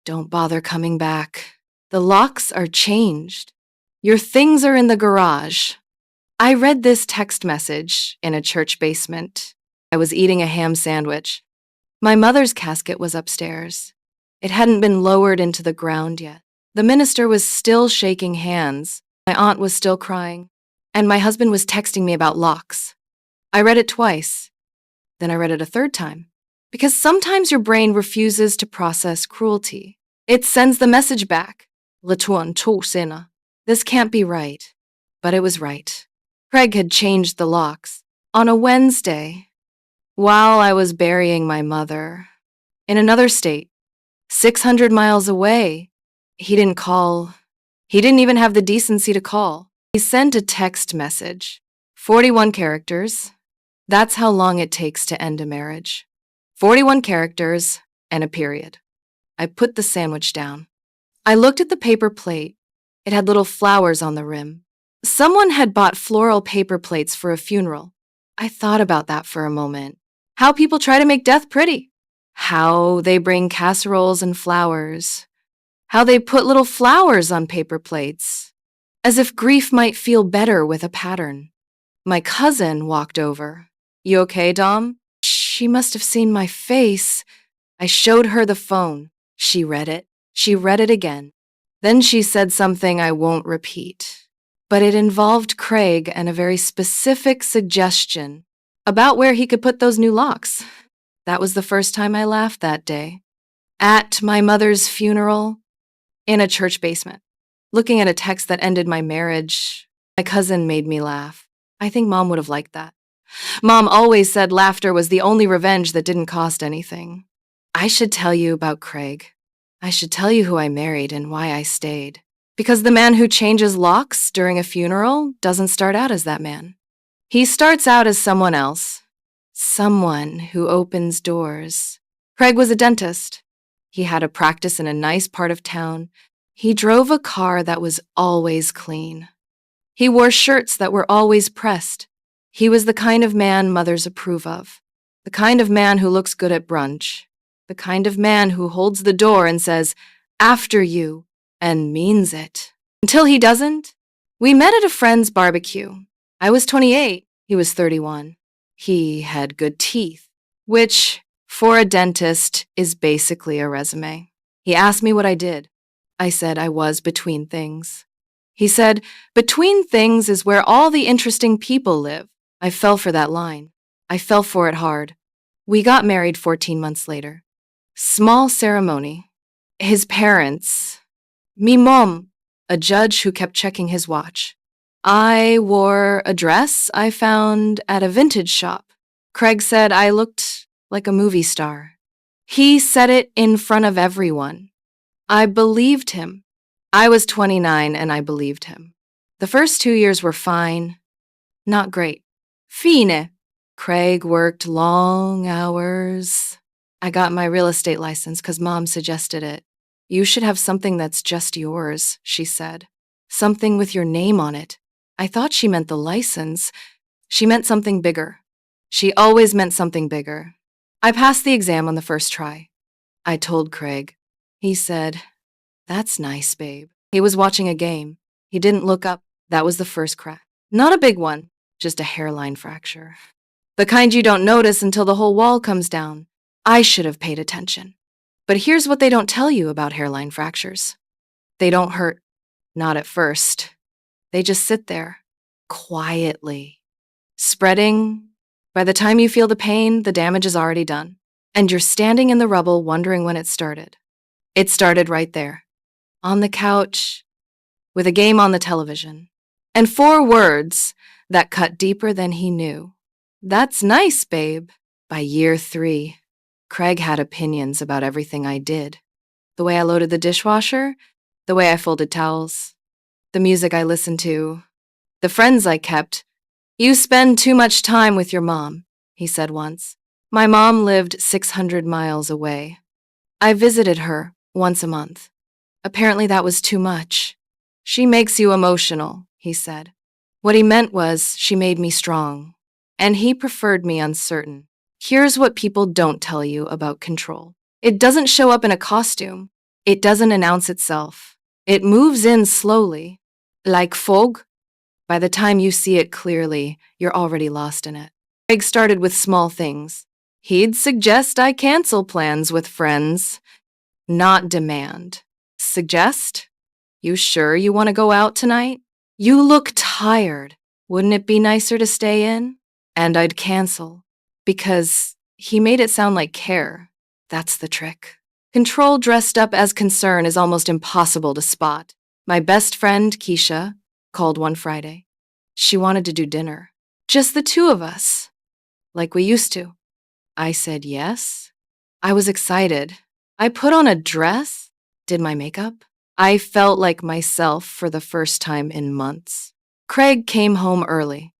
Don't bother coming back. The locks are changed. Your things are in the garage. I read this text message in a church basement. I was eating a ham sandwich. My mother's casket was upstairs. It hadn't been lowered into the ground yet. The minister was still shaking hands. My aunt was still crying. And my husband was texting me about locks. I read it twice. Then I read it a third time. Because sometimes your brain refuses to process cruelty. It sends the message back. This can't be right. But it was right. Craig had changed the locks. On a Wednesday, while I was burying my mother, in another state, 600 miles away. He didn't call. He didn't even have the decency to call. He sent a text message. 41 characters. That's how long it takes to end a marriage. 41 characters and a period. I put the sandwich down. I looked at the paper plate. It had little flowers on the rim. Someone had bought floral paper plates for a funeral. I thought about that for a moment. How people try to make death pretty. How they bring casseroles and flowers. How they put little flowers on paper plates. As if grief might feel better with a pattern. My cousin walked over. You okay, Dom? She must have seen my face. I showed her the phone. She read it. She read it again. Then she said something I won't repeat. But it involved Craig and a very specific suggestion about where he could put those new locks. That was the first time I laughed that day. At my mother's funeral, in a church basement, looking at a text that ended my marriage, my cousin made me laugh. I think Mom would have liked that. Mom always said laughter was the only revenge that didn't cost anything. I should tell you about Craig. I should tell you who I married and why I stayed. Because the man who changes locks during a funeral doesn't start out as that man. He starts out as someone else. Someone who opens doors. Craig was a dentist. He had a practice in a nice part of town. He drove a car that was always clean. He wore shirts that were always pressed. He was the kind of man mothers approve of. The kind of man who looks good at brunch. The kind of man who holds the door and says, "After you," and means it. Until he doesn't. We met at a friend's barbecue. I was 28. He was 31. He had good teeth, which, for a dentist, is basically a resume. He asked me what I did. I said I was between things. He said, "Between things is where all the interesting people live." I fell for that line. I fell for it hard. We got married 14 months later. Small ceremony. His parents. Mi mom, a judge who kept checking his watch. I wore a dress I found at a vintage shop. Craig said I looked like a movie star. He said it in front of everyone. I believed him. I was 29 and I believed him. The first 2 years were fine. Not great. Fine. Craig worked long hours. I got my real estate license because Mom suggested it. You should have something that's just yours, she said. Something with your name on it. I thought she meant the license. She meant something bigger. She always meant something bigger. I passed the exam on the first try. I told Craig. He said, "That's nice, babe." He was watching a game. He didn't look up. That was the first crack. Not a big one, just a hairline fracture. The kind you don't notice until the whole wall comes down. I should have paid attention. But here's what they don't tell you about hairline fractures. They don't hurt. Not at first. They just sit there, quietly, spreading. By the time you feel the pain, the damage is already done. And you're standing in the rubble wondering when it started. It started right there, on the couch, with a game on the television. And 4 words that cut deeper than he knew. "That's nice, babe." By year 3, Craig had opinions about everything I did. The way I loaded the dishwasher, the way I folded towels, the music I listened to, the friends I kept. "You spend too much time with your mom," he said once. My mom lived 600 miles away. I visited her once a month. Apparently that was too much. "She makes you emotional," he said. What he meant was she made me strong. And he preferred me uncertain. Here's what people don't tell you about control. It doesn't show up in a costume. It doesn't announce itself. It moves in slowly. Like fog, by the time you see it clearly, you're already lost in it. Craig started with small things. He'd suggest I cancel plans with friends, not demand. Suggest? You sure you want to go out tonight? You look tired. Wouldn't it be nicer to stay in? And I'd cancel. Because he made it sound like care. That's the trick. Control dressed up as concern is almost impossible to spot. My best friend, Keisha, called one Friday. She wanted to do dinner. Just the two of us. Like we used to. I said yes. I was excited. I put on a dress, did my makeup. I felt like myself for the first time in months. Craig came home early.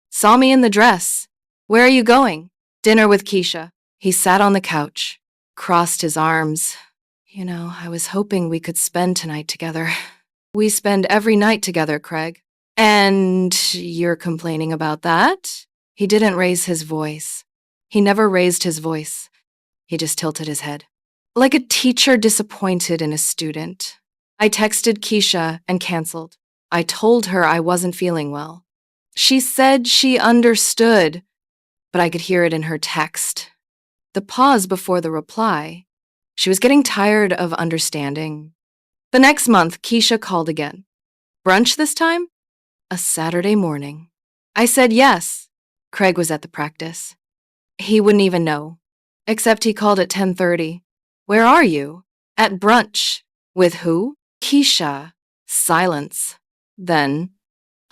Saw me in the dress. Where are you going? Dinner with Keisha. He sat on the couch, crossed his arms. You know, I was hoping we could spend tonight together. We spend every night together, Craig. And you're complaining about that? He didn't raise his voice. He never raised his voice. He just tilted his head. Like a teacher disappointed in a student. I texted Keisha and canceled. I told her I wasn't feeling well. She said she understood, but I could hear it in her text. The pause before the reply. She was getting tired of understanding. The next month, Keisha called again. Brunch this time? A Saturday morning. I said yes. Craig was at the practice. He wouldn't even know. Except he called at 10:30. Where are you? At brunch. With who? Keisha. Silence. Then,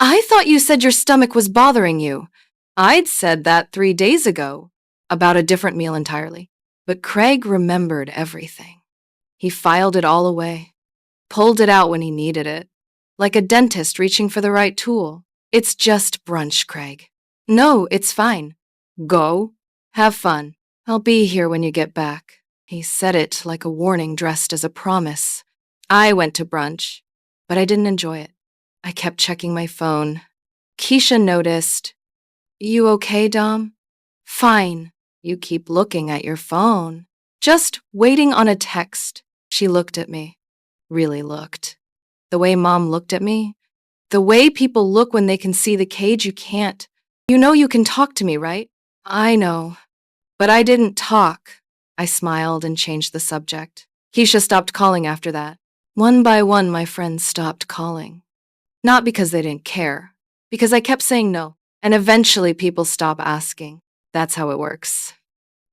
I thought you said your stomach was bothering you. I'd said that 3 days ago, about a different meal entirely. But Craig remembered everything. He filed it all away, pulled it out when he needed it, like a dentist reaching for the right tool. It's just brunch, Craig. No, it's fine. Go. Have fun. I'll be here when you get back. He said it like a warning dressed as a promise. I went to brunch, but I didn't enjoy it. I kept checking my phone. Keisha noticed. You okay, Dom? Fine. You keep looking at your phone. Just waiting on a text. She looked at me. Really looked. The way Mom looked at me. The way people look when they can see the cage you can't. You know you can talk to me, right? I know. But I didn't talk. I smiled and changed the subject. Keisha stopped calling after that. One by one, my friends stopped calling. Not because they didn't care, because I kept saying no, and eventually people stop asking. That's how it works.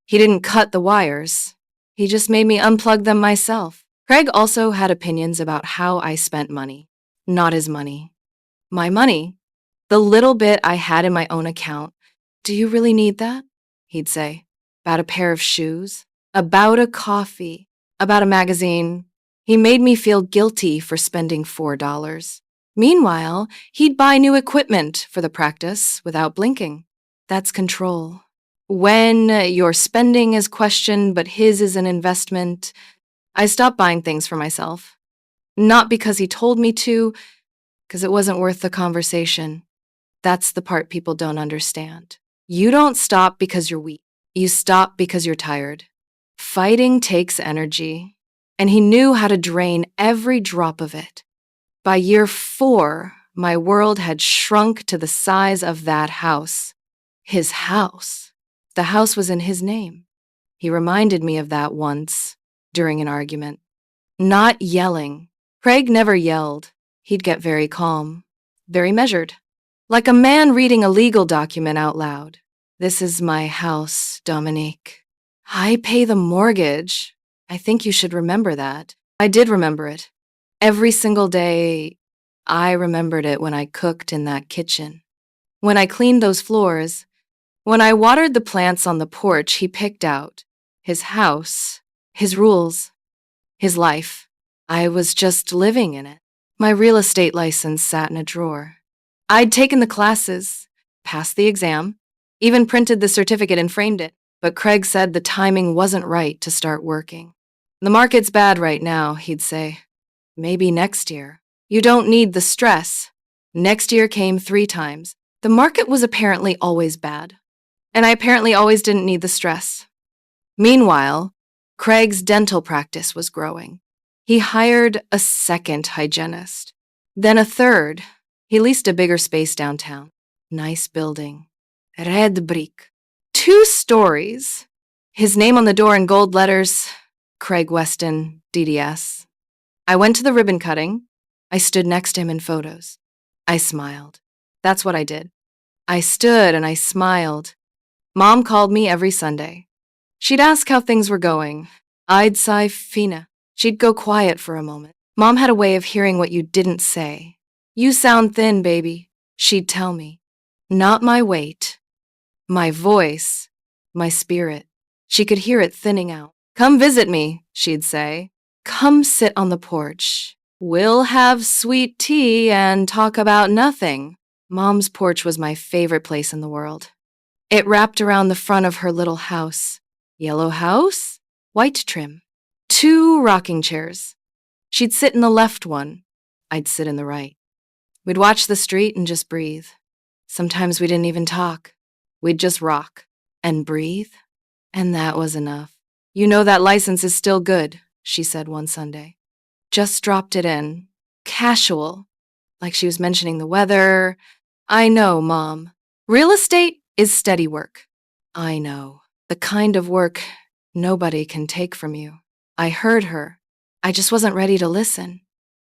He didn't cut the wires. He just made me unplug them myself. Craig also had opinions about how I spent money. Not his money. My money. The little bit I had in my own account. Do you really need that? He'd say. About a pair of shoes. About a coffee. About a magazine. He made me feel guilty for spending $4. Meanwhile, he'd buy new equipment for the practice without blinking. That's control. When your spending is questioned but his is an investment, I stopped buying things for myself. Not because he told me to, because it wasn't worth the conversation. That's the part people don't understand. You don't stop because you're weak. You stop because you're tired. Fighting takes energy, and he knew how to drain every drop of it. By year 4, my world had shrunk to the size of that house. His house. The house was in his name. He reminded me of that once, during an argument. Not yelling. Craig never yelled. He'd get very calm, very measured. Like a man reading a legal document out loud. This is my house, Dominique. I pay the mortgage. I think you should remember that. I did remember it. Every single day, I remembered it when I cooked in that kitchen. When I cleaned those floors. When I watered the plants on the porch he picked out. His house. His rules. His life. I was just living in it. My real estate license sat in a drawer. I'd taken the classes, passed the exam, even printed the certificate and framed it, but Craig said the timing wasn't right to start working. The market's bad right now, he'd say. Maybe next year. You don't need the stress. Next year came 3 times. The market was apparently always bad, and I apparently always didn't need the stress. Meanwhile, Craig's dental practice was growing. He hired a second hygienist, then a third. He leased a bigger space downtown. Nice building. Red brick. 2 stories. His name on the door in gold letters, Craig Weston, DDS. I went to the ribbon cutting. I stood next to him in photos. I smiled. That's what I did. I stood and I smiled. Mom called me every Sunday. She'd ask how things were going. I'd sigh fina. She'd go quiet for a moment. Mom had a way of hearing what you didn't say. You sound thin, baby, she'd tell me. Not my weight, my voice, my spirit. She could hear it thinning out. Come visit me, she'd say. Come sit on the porch. We'll have sweet tea and talk about nothing. Mom's porch was my favorite place in the world. It wrapped around the front of her little house. Yellow house, white trim. 2 rocking chairs. She'd sit in the left one. I'd sit in the right. We'd watch the street and just breathe. Sometimes we didn't even talk. We'd just rock and breathe, and that was enough. You know that license is still good, she said one Sunday. Just dropped it in. Casual. Like she was mentioning the weather. I know, Mom. Real estate is steady work. I know. The kind of work nobody can take from you. I heard her. I just wasn't ready to listen.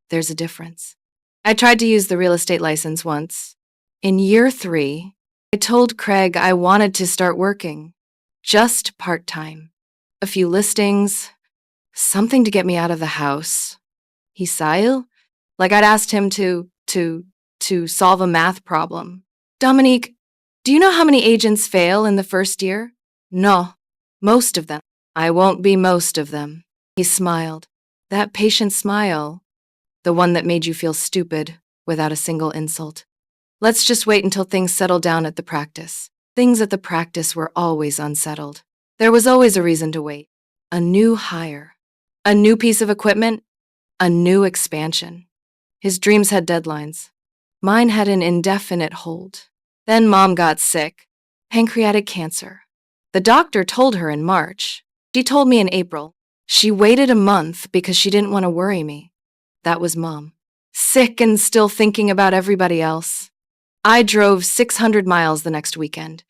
There's a difference. I tried to use the real estate license once. In year 3, I told Craig I wanted to start working. Just part-time. A few listings. Something to get me out of the house. He sighed, like I'd asked him to solve a math problem. Dominique, do you know how many agents fail in the first year? No, most of them. I won't be most of them. He smiled. That patient smile, the one that made you feel stupid without a single insult. Let's just wait until things settle down at the practice. Things at the practice were always unsettled. There was always a reason to wait. A new hire. A new piece of equipment. A new expansion. His dreams had deadlines. Mine had an indefinite hold. Then Mom got sick. Pancreatic cancer. The doctor told her in March. She told me in April. She waited a month because she didn't want to worry me. That was Mom. Sick and still thinking about everybody else. I drove 600 miles the next weekend.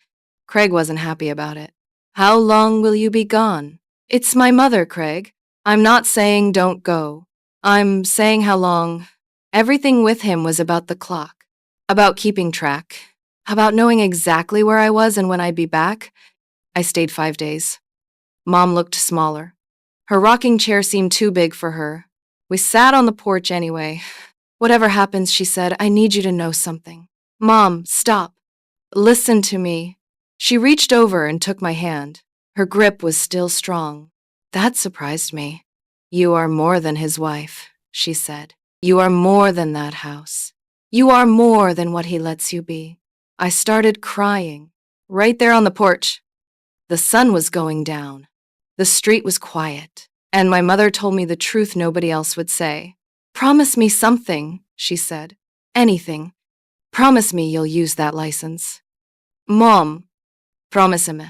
Craig wasn't happy about it. How long will you be gone? It's my mother, Craig. I'm not saying don't go. I'm saying how long. Everything with him was about the clock, about keeping track, about knowing exactly where I was and when I'd be back. I stayed 5 days. Mom looked smaller. Her rocking chair seemed too big for her. We sat on the porch anyway. Whatever happens, she said, I need you to know something. Mom, stop. Listen to me. She reached over and took my hand. Her grip was still strong. That surprised me. You are more than his wife, she said. You are more than that house. You are more than what he lets you be. I started crying, right there on the porch. The sun was going down. The street was quiet, and my mother told me the truth nobody else would say. Promise me something, she said. Anything. Promise me you'll use that license. Mom, promise me.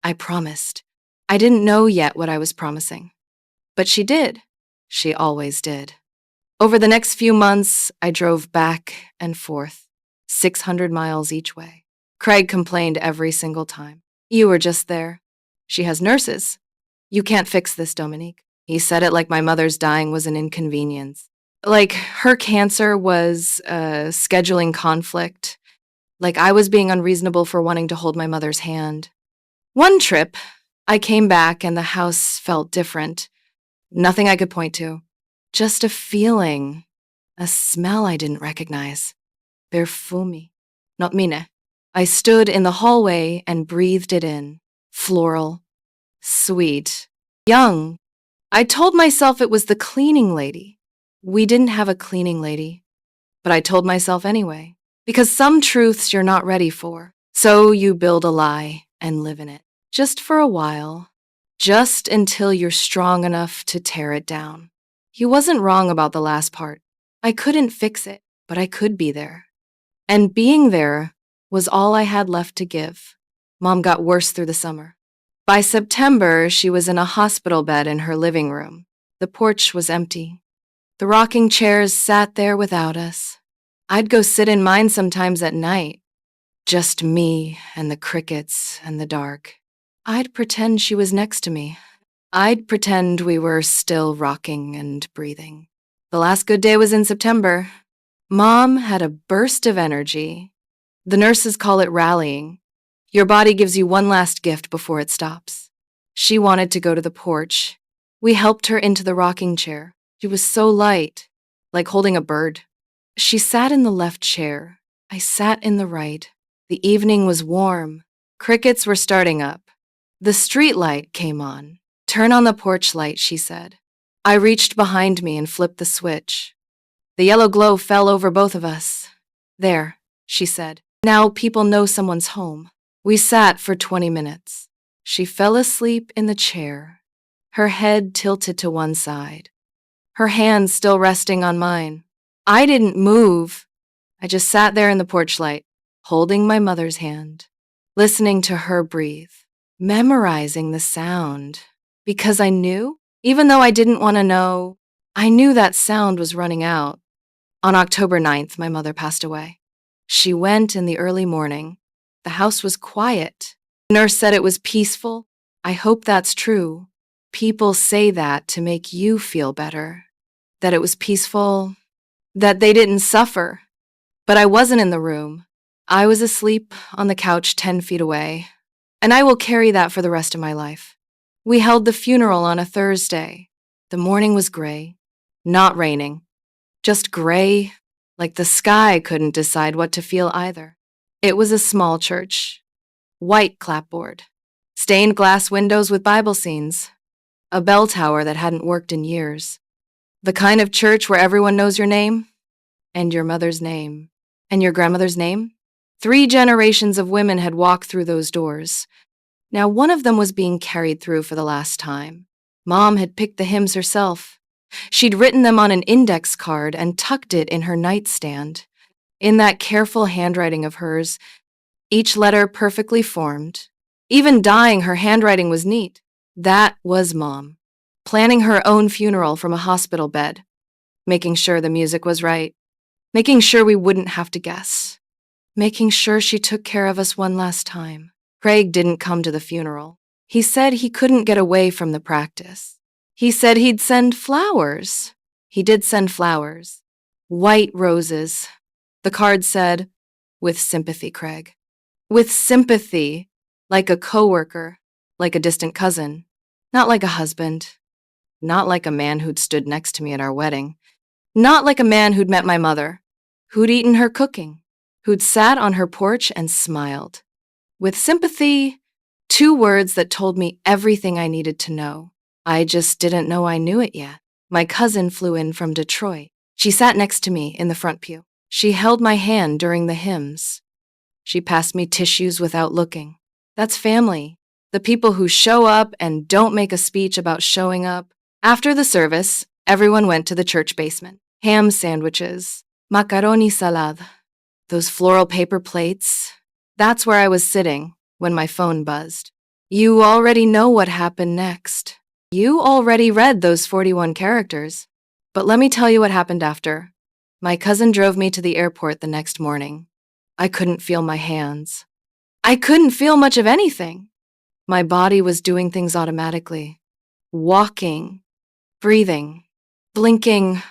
I promised. I didn't know yet what I was promising. But she did. She always did. Over the next few months, I drove back and forth, 600 miles each way. Craig complained every single time. You were just there. She has nurses. You can't fix this, Dominique. He said it like my mother's dying was an inconvenience. Like her cancer was a scheduling conflict. Like I was being unreasonable for wanting to hold my mother's hand. One trip, I came back and the house felt different. Nothing I could point to. Just a feeling. A smell I didn't recognize. Perfumi. Not mine. I stood in the hallway and breathed it in. Floral. Sweet. Young. I told myself it was the cleaning lady. We didn't have a cleaning lady. But I told myself anyway. Because some truths you're not ready for. So you build a lie and live in it. Just for a while. Just until you're strong enough to tear it down. He wasn't wrong about the last part. I couldn't fix it, but I could be there. And being there was all I had left to give. Mom got worse through the summer. By September, she was in a hospital bed in her living room. The porch was empty. The rocking chairs sat there without us. I'd go sit in mine sometimes at night. Just me and the crickets and the dark. I'd pretend she was next to me. I'd pretend we were still rocking and breathing. The last good day was in September. Mom had a burst of energy. The nurses call it rallying. Your body gives you one last gift before it stops. She wanted to go to the porch. We helped her into the rocking chair. She was so light, like holding a bird. She sat in the left chair. I sat in the right. The evening was warm. Crickets were starting up. The street light came on. Turn on the porch light, she said. I reached behind me and flipped the switch. The yellow glow fell over both of us. There, she said. Now people know someone's home. We sat for 20 minutes. She fell asleep in the chair, her head tilted to one side, her hands still resting on mine. I didn't move. I just sat there in the porch light, holding my mother's hand, listening to her breathe, memorizing the sound. Because I knew, even though I didn't want to know, I knew that sound was running out. On October 9th, my mother passed away. She went in the early morning. The house was quiet. The nurse said it was peaceful. I hope that's true. People say that to make you feel better. That it was peaceful, that they didn't suffer. But I wasn't in the room. I was asleep on the couch 10 feet away, and I will carry that for the rest of my life. We held the funeral on a Thursday. The morning was gray, not raining, just gray, like the sky couldn't decide what to feel either. It was a small church, white clapboard, stained glass windows with Bible scenes, a bell tower that hadn't worked in years. The kind of church where everyone knows your name, and your mother's name, and your grandmother's name. 3 generations of women had walked through those doors. Now one of them was being carried through for the last time. Mom had picked the hymns herself. She'd written them on an index card and tucked it in her nightstand. In that careful handwriting of hers, each letter perfectly formed. Even dying, her handwriting was neat. That was Mom, planning her own funeral from a hospital bed, making sure the music was right, making sure we wouldn't have to guess, making sure she took care of us one last time. Craig didn't come to the funeral. He said he couldn't get away from the practice. He said he'd send flowers. He did send flowers. White roses. The card said, "With sympathy, Craig." With sympathy, like a coworker, like a distant cousin, not like a husband, not like a man who'd stood next to me at our wedding, not like a man who'd met my mother, who'd eaten her cooking, who'd sat on her porch and smiled. With sympathy, 2 words that told me everything I needed to know. I just didn't know I knew it yet. My cousin flew in from Detroit. She sat next to me in the front pew. She held my hand during the hymns. She passed me tissues without looking. That's family. The people who show up and don't make a speech about showing up. After the service, everyone went to the church basement. Ham sandwiches, macaroni salad, those floral paper plates. That's where I was sitting when my phone buzzed. You already know what happened next. You already read those 41 characters. But let me tell you what happened after. My cousin drove me to the airport the next morning. I couldn't feel my hands. I couldn't feel much of anything. My body was doing things automatically. Walking, breathing, blinking,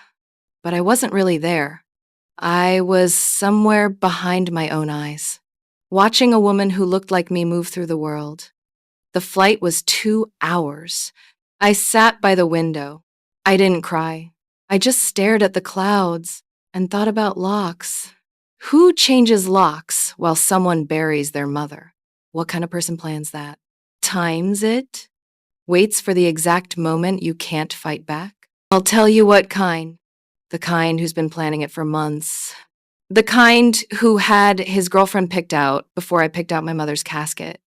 but I wasn't really there. I was somewhere behind my own eyes, watching a woman who looked like me move through the world. The flight was 2 hours. I sat by the window. I didn't cry. I just stared at the clouds and thought about locks. Who changes locks while someone buries their mother? What kind of person plans that? Times it? Waits for the exact moment you can't fight back? I'll tell you what kind. The kind who's been planning it for months. The kind who had his girlfriend picked out before I picked out my mother's casket.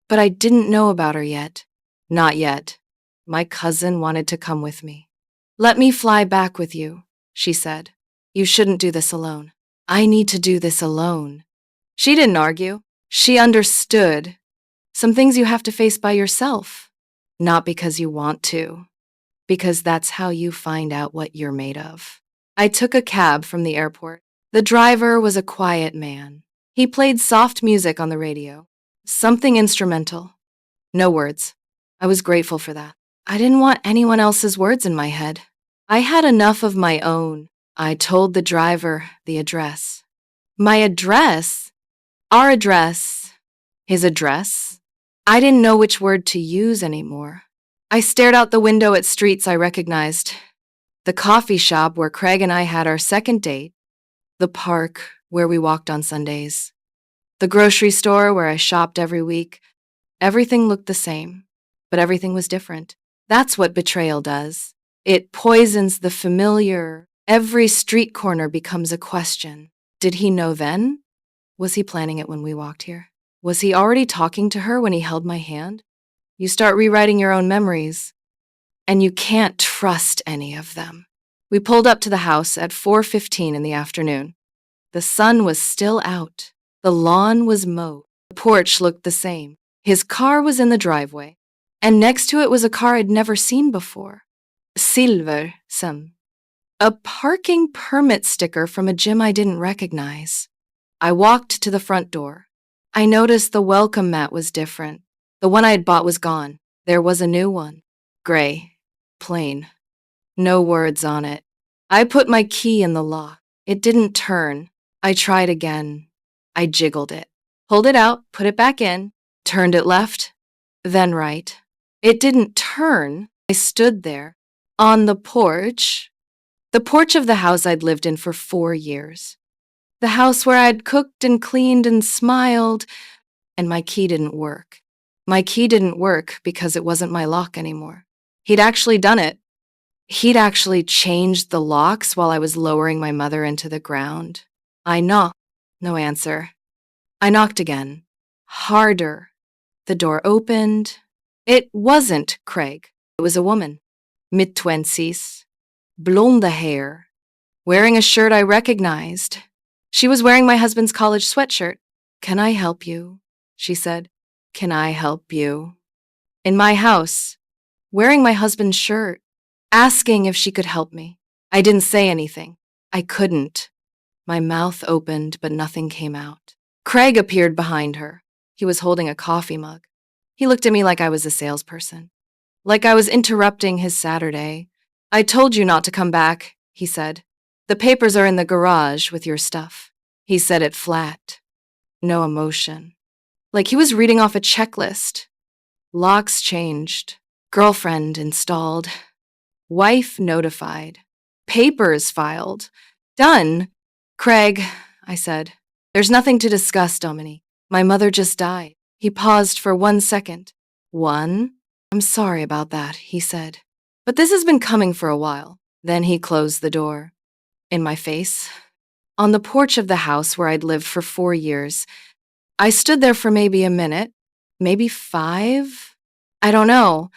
But I didn't know about her yet. Not yet. My cousin wanted to come with me. "Let me fly back with you," she said. "You shouldn't do this alone." I need to do this alone. She didn't argue. She understood. Some things you have to face by yourself, not because you want to. because that's how you find out what you're made of. I took a cab from the airport. The driver was a quiet man. He played soft music on the radio, something instrumental. No words. I was grateful for that. I didn't want anyone else's words in my head. I had enough of my own. I told the driver the address. My address? Our address? His address? I didn't know which word to use anymore. I stared out the window at streets I recognized. The coffee shop where Craig and I had our second date. The park where we walked on Sundays. The grocery store where I shopped every week. Everything looked the same, but everything was different. That's what betrayal does. It poisons the familiar. Every street corner becomes a question. Did he know then? Was he planning it when we walked here? Was he already talking to her when he held my hand? You start rewriting your own memories, and you can't trust any of them. We pulled up to the house at 4:15 in the afternoon. The sun was still out. The lawn was mowed. The porch looked the same. His car was in the driveway, and next to it was a car I'd never seen before. Silver, a parking permit sticker from a gym I didn't recognize. I walked to the front door. I noticed the welcome mat was different. The one I had bought was gone. There was a new one. Gray. Plain. No words on it. I put my key in the lock. It didn't turn. I tried again. I jiggled it. Pulled it out, put it back in, turned it left, then right. It didn't turn. I stood there, on the porch of the house I'd lived in for 4 years. The house where I'd cooked and cleaned and smiled, and my key didn't work. My key didn't work because it wasn't my lock anymore. He'd actually done it. He'd actually changed the locks while I was lowering my mother into the ground. I knocked. No answer. I knocked again. Harder. The door opened. It wasn't Craig. It was a woman. Mid-20s. Blonde hair. Wearing a shirt I recognized. She was wearing my husband's college sweatshirt. "Can I help you?" she said. "Can I help you?" In my house, wearing my husband's shirt, asking if she could help me. I didn't say anything. I couldn't. My mouth opened, but nothing came out. Craig appeared behind her. He was holding a coffee mug. He looked at me like I was a salesperson, like I was interrupting his Saturday. "I told you not to come back," he said. "The papers are in the garage with your stuff." He said it flat. No emotion. Like he was reading off a checklist. Locks changed. Girlfriend installed. Wife notified. Papers filed. Done. "Craig," I said. "There's nothing to discuss, Dominique. My mother just died." He paused for 1 second. "One? I'm sorry about that," he said. "But this has been coming for a while." Then he closed the door. In my face. On the porch of the house where I'd lived for 4 years, I stood there for maybe a minute, maybe 5. I don't know.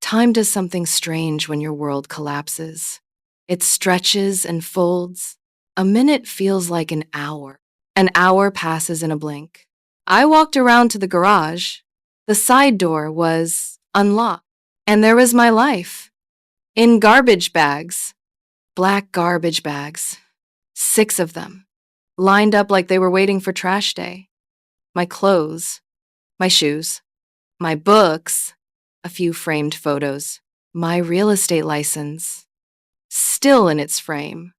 Time does something strange when your world collapses. It stretches and folds. A minute feels like an hour. An hour passes in a blink. I walked around to the garage. The side door was unlocked, and there was my life. In garbage bags. Black garbage bags. 6 of them. Lined up like they were waiting for trash day. My clothes. My shoes. My books. A few framed photos. My real estate license. Still in its frame.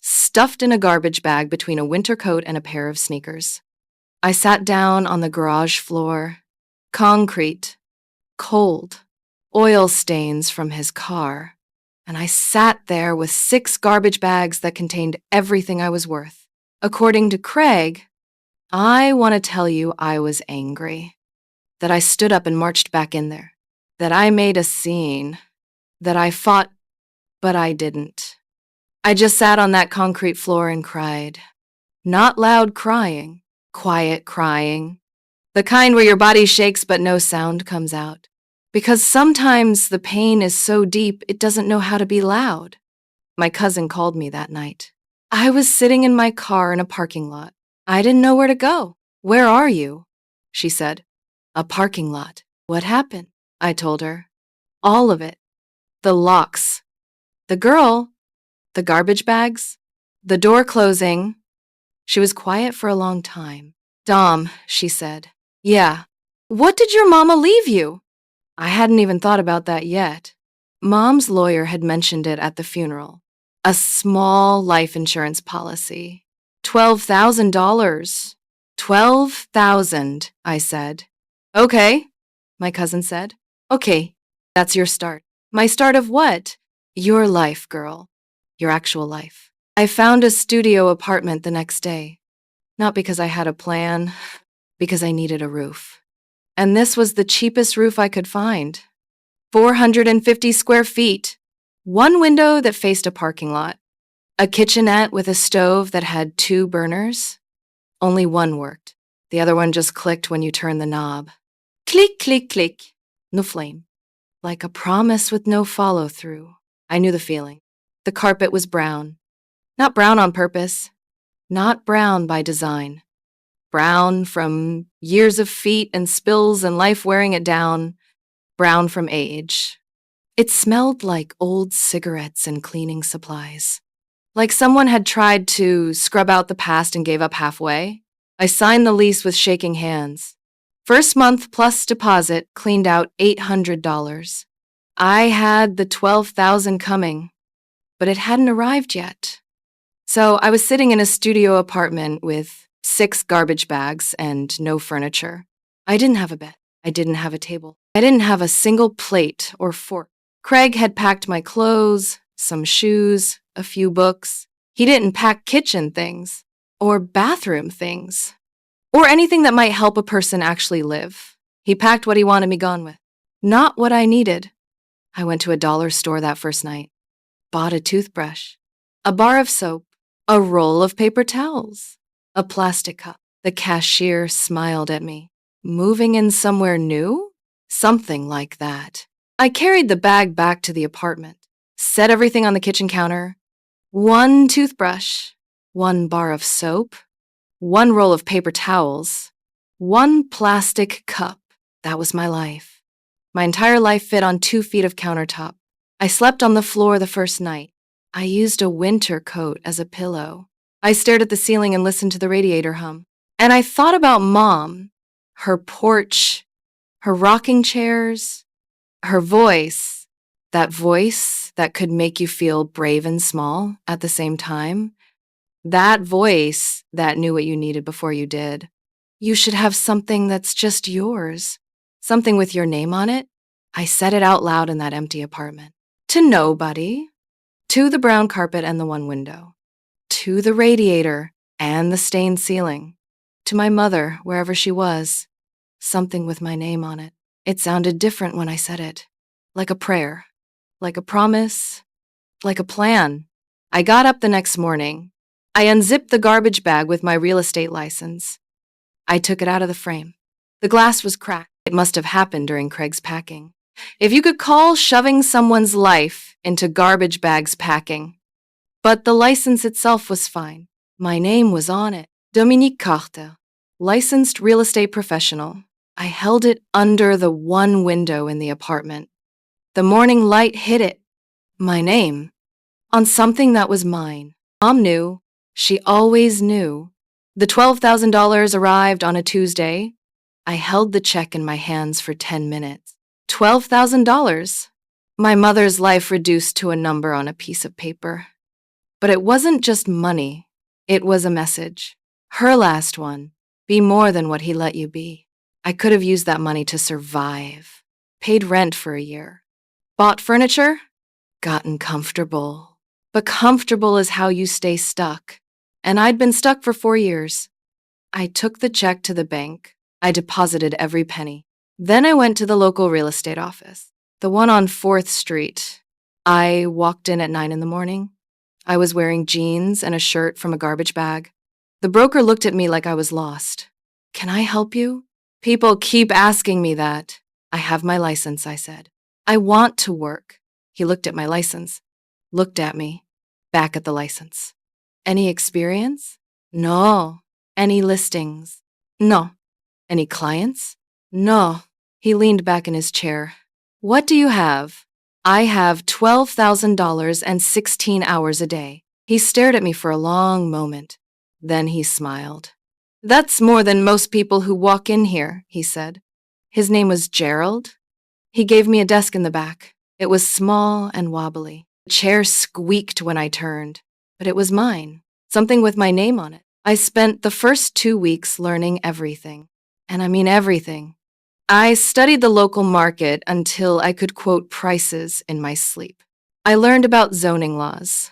Stuffed in a garbage bag between a winter coat and a pair of sneakers. I sat down on the garage floor. Concrete. Cold. Oil stains from his car. And I sat there with 6 garbage bags that contained everything I was worth. According to Craig, I want to tell you I was angry. That I stood up and marched back in there. That I made a scene. That I fought, but I didn't. I just sat on that concrete floor and cried. Not loud crying, quiet crying. The kind where your body shakes but no sound comes out. Because sometimes the pain is so deep it doesn't know how to be loud. My cousin called me that night. I was sitting in my car in a parking lot. I didn't know where to go. "Where are you?" she said. "A parking lot." "What happened?" I told her. All of it. the locks, the girl, the garbage bags, the door closing. She was quiet for a long time. Dom, she said. Yeah. What did your mama leave you? I hadn't even thought about that yet. Mom's lawyer had mentioned it at the funeral. A small life insurance policy. $12,000. 12,000, I said. Okay, my cousin said. Okay, that's your start. My start of what? Your life, girl. Your actual life. I found a studio apartment the next day. Not because I had a plan, because I needed a roof. And this was the cheapest roof I could find. 450 square feet. One window that faced a parking lot. A kitchenette with a stove that had 2 burners. Only one worked. The other one just clicked when you turned the knob. Click, click, click. No flame. Like a promise with no follow-through. I knew the feeling. The carpet was brown. Not brown on purpose. Not brown by design. Brown from years of feet and spills and life wearing it down. Brown from age. It smelled like old cigarettes and cleaning supplies. Like someone had tried to scrub out the past and gave up halfway. I signed the lease with shaking hands. First month plus deposit cleaned out $800. I had the $12,000 coming, but it hadn't arrived yet. So I was sitting in a studio apartment with 6 garbage bags and no furniture. I didn't have a bed. I didn't have a table. I didn't have a single plate or fork. Craig had packed my clothes, some shoes, a few books. He didn't pack kitchen things or bathroom things or anything that might help a person actually live. He packed what he wanted me gone with, not what I needed. I went to a dollar store that first night, bought a toothbrush, a bar of soap, a roll of paper towels, a plastic cup. The cashier smiled at me. Moving in somewhere new? Something like that. I carried the bag back to the apartment, set everything on the kitchen counter. 1 toothbrush, 1 bar of soap, 1 roll of paper towels, 1 plastic cup. That was my life. My entire life fit on 2 feet of countertop. I slept on the floor the first night. I used a winter coat as a pillow. I stared at the ceiling and listened to the radiator hum. And I thought about Mom, her porch, her rocking chairs, her voice, that voice that could make you feel brave and small at the same time. That voice that knew what you needed before you did. You should have something that's just yours, something with your name on it. I said it out loud in that empty apartment. To nobody. To the brown carpet and the 1 window. To the radiator and the stained ceiling. To my mother, wherever she was. Something with my name on it. It sounded different when I said it. Like a prayer. Like a promise. Like a plan. I got up the next morning. I unzipped the garbage bag with my real estate license. I took it out of the frame. The glass was cracked. It must have happened during Craig's packing. If you could call shoving someone's life into garbage bags packing. But the license itself was fine. My name was on it. Dominique Carter, licensed real estate professional. I held it under the 1 window in the apartment. The morning light hit it. My name. On something that was mine. Mom knew. She always knew. The $12,000 arrived on a Tuesday. I held the check in my hands for 10 minutes. $12,000. My mother's life reduced to a number on a piece of paper. But it wasn't just money. It was a message. Her last one. Be more than what he let you be. I could have used that money to survive. Paid rent for a year. Bought furniture. Gotten comfortable. But comfortable is how you stay stuck. And I'd been stuck for 4 years. I took the check to the bank. I deposited every penny. Then I went to the local real estate office, the one on 4th Street. I walked in at 9 in the morning. I was wearing jeans and a shirt from a garbage bag. The broker looked at me like I was lost. Can I help you? People keep asking me that. I have my license, I said. I want to work. He looked at my license, looked at me, back at the license. Any experience? No. Any listings? No. Any clients? No. He leaned back in his chair. What do you have? I have $12,000 and 16 hours a day. He stared at me for a long moment. Then he smiled. That's more than most people who walk in here, he said. His name was Gerald. He gave me a desk in the back. It was small and wobbly. The chair squeaked when I turned, but it was mine, something with my name on it. I spent the first 2 weeks learning everything. And I mean everything. I studied the local market until I could quote prices in my sleep. I learned about zoning laws,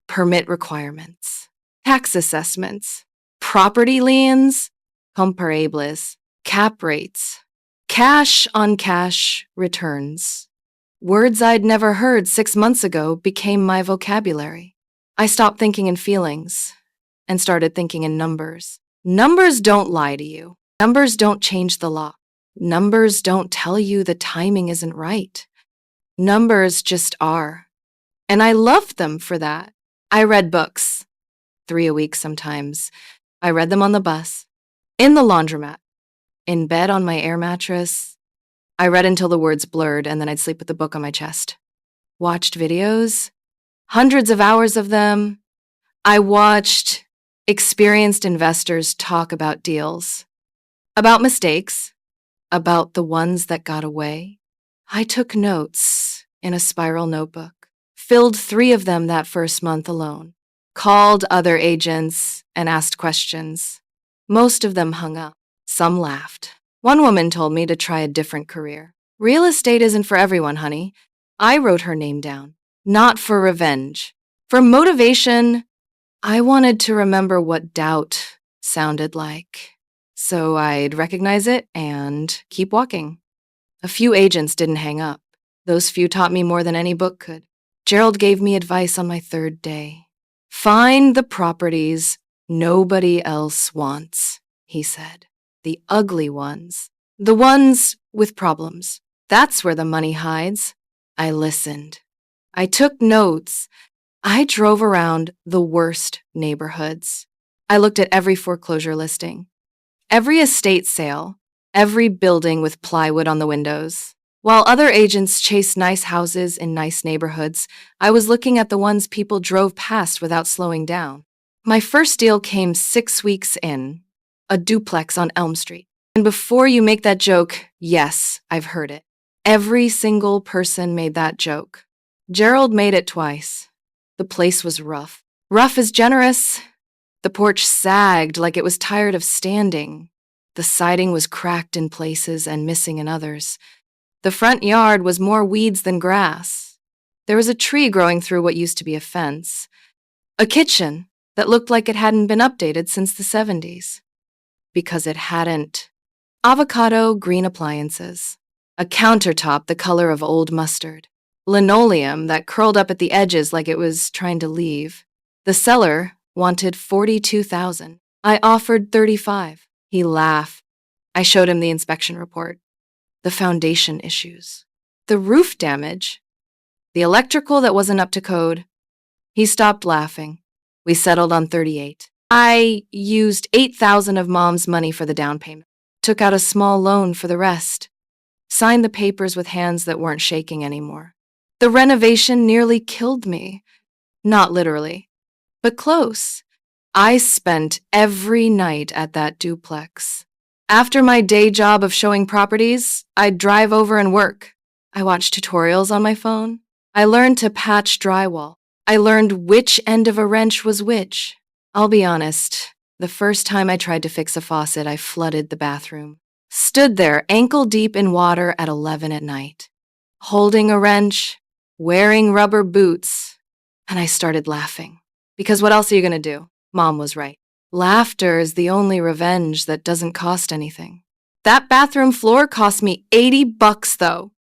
permit requirements, tax assessments, property liens, comparables, cap rates, cash on cash returns. Words I'd never heard 6 months ago became my vocabulary. I stopped thinking in feelings and started thinking in numbers. Numbers don't lie to you. Numbers don't change the law. Numbers don't tell you the timing isn't right. Numbers just are. And I loved them for that. I read books, 3 a week sometimes. I read them on the bus, in the laundromat, in bed on my air mattress. I read until the words blurred, and then I'd sleep with the book on my chest. Watched videos, hundreds of hours of them. I watched experienced investors talk about deals, about mistakes, about the ones that got away. I took notes in a spiral notebook, filled 3 of them that first month alone, called other agents and asked questions. Most of them hung up. Some laughed. One woman told me to try a different career. Real estate isn't for everyone, honey. I wrote her name down. Not for revenge. For motivation, I wanted to remember what doubt sounded like. So I'd recognize it and keep walking. A few agents didn't hang up. Those few taught me more than any book could. Gerald gave me advice on my 3rd day. Find the properties nobody else wants, he said. The ugly ones. The ones with problems. That's where the money hides. I listened. I took notes. I drove around the worst neighborhoods. I looked at every foreclosure listing, every estate sale, every building with plywood on the windows. While other agents chased nice houses in nice neighborhoods, I was looking at the ones people drove past without slowing down. My first deal came 6 weeks in, a duplex on Elm Street. And before you make that joke, yes, I've heard it. Every single person made that joke. Gerald made it twice. The place was rough. Rough is generous. The porch sagged like it was tired of standing. The siding was cracked in places and missing in others. The front yard was more weeds than grass. There was a tree growing through what used to be a fence. A kitchen that looked like it hadn't been updated since the 70s. Because it hadn't. Avocado green appliances. A countertop the color of old mustard. Linoleum that curled up at the edges like it was trying to leave. The seller wanted $42,000. I offered $35,000. He laughed. I showed him the inspection report, the foundation issues, the roof damage, the electrical that wasn't up to code. He stopped laughing. We settled on $38,000. I used $8,000 of Mom's money for the down payment, took out a small loan for the rest, signed the papers with hands that weren't shaking anymore. The renovation nearly killed me. Not literally, but close. I spent every night at that duplex. After my day job of showing properties, I'd drive over and work. I watched tutorials on my phone. I learned to patch drywall. I learned which end of a wrench was which. I'll be honest, the first time I tried to fix a faucet, I flooded the bathroom. Stood there ankle deep in water at 11 at night, holding a wrench, wearing rubber boots, and I started laughing. Because what else are you going to do? Mom was right. Laughter is the only revenge that doesn't cost anything. That bathroom floor cost me $80 though.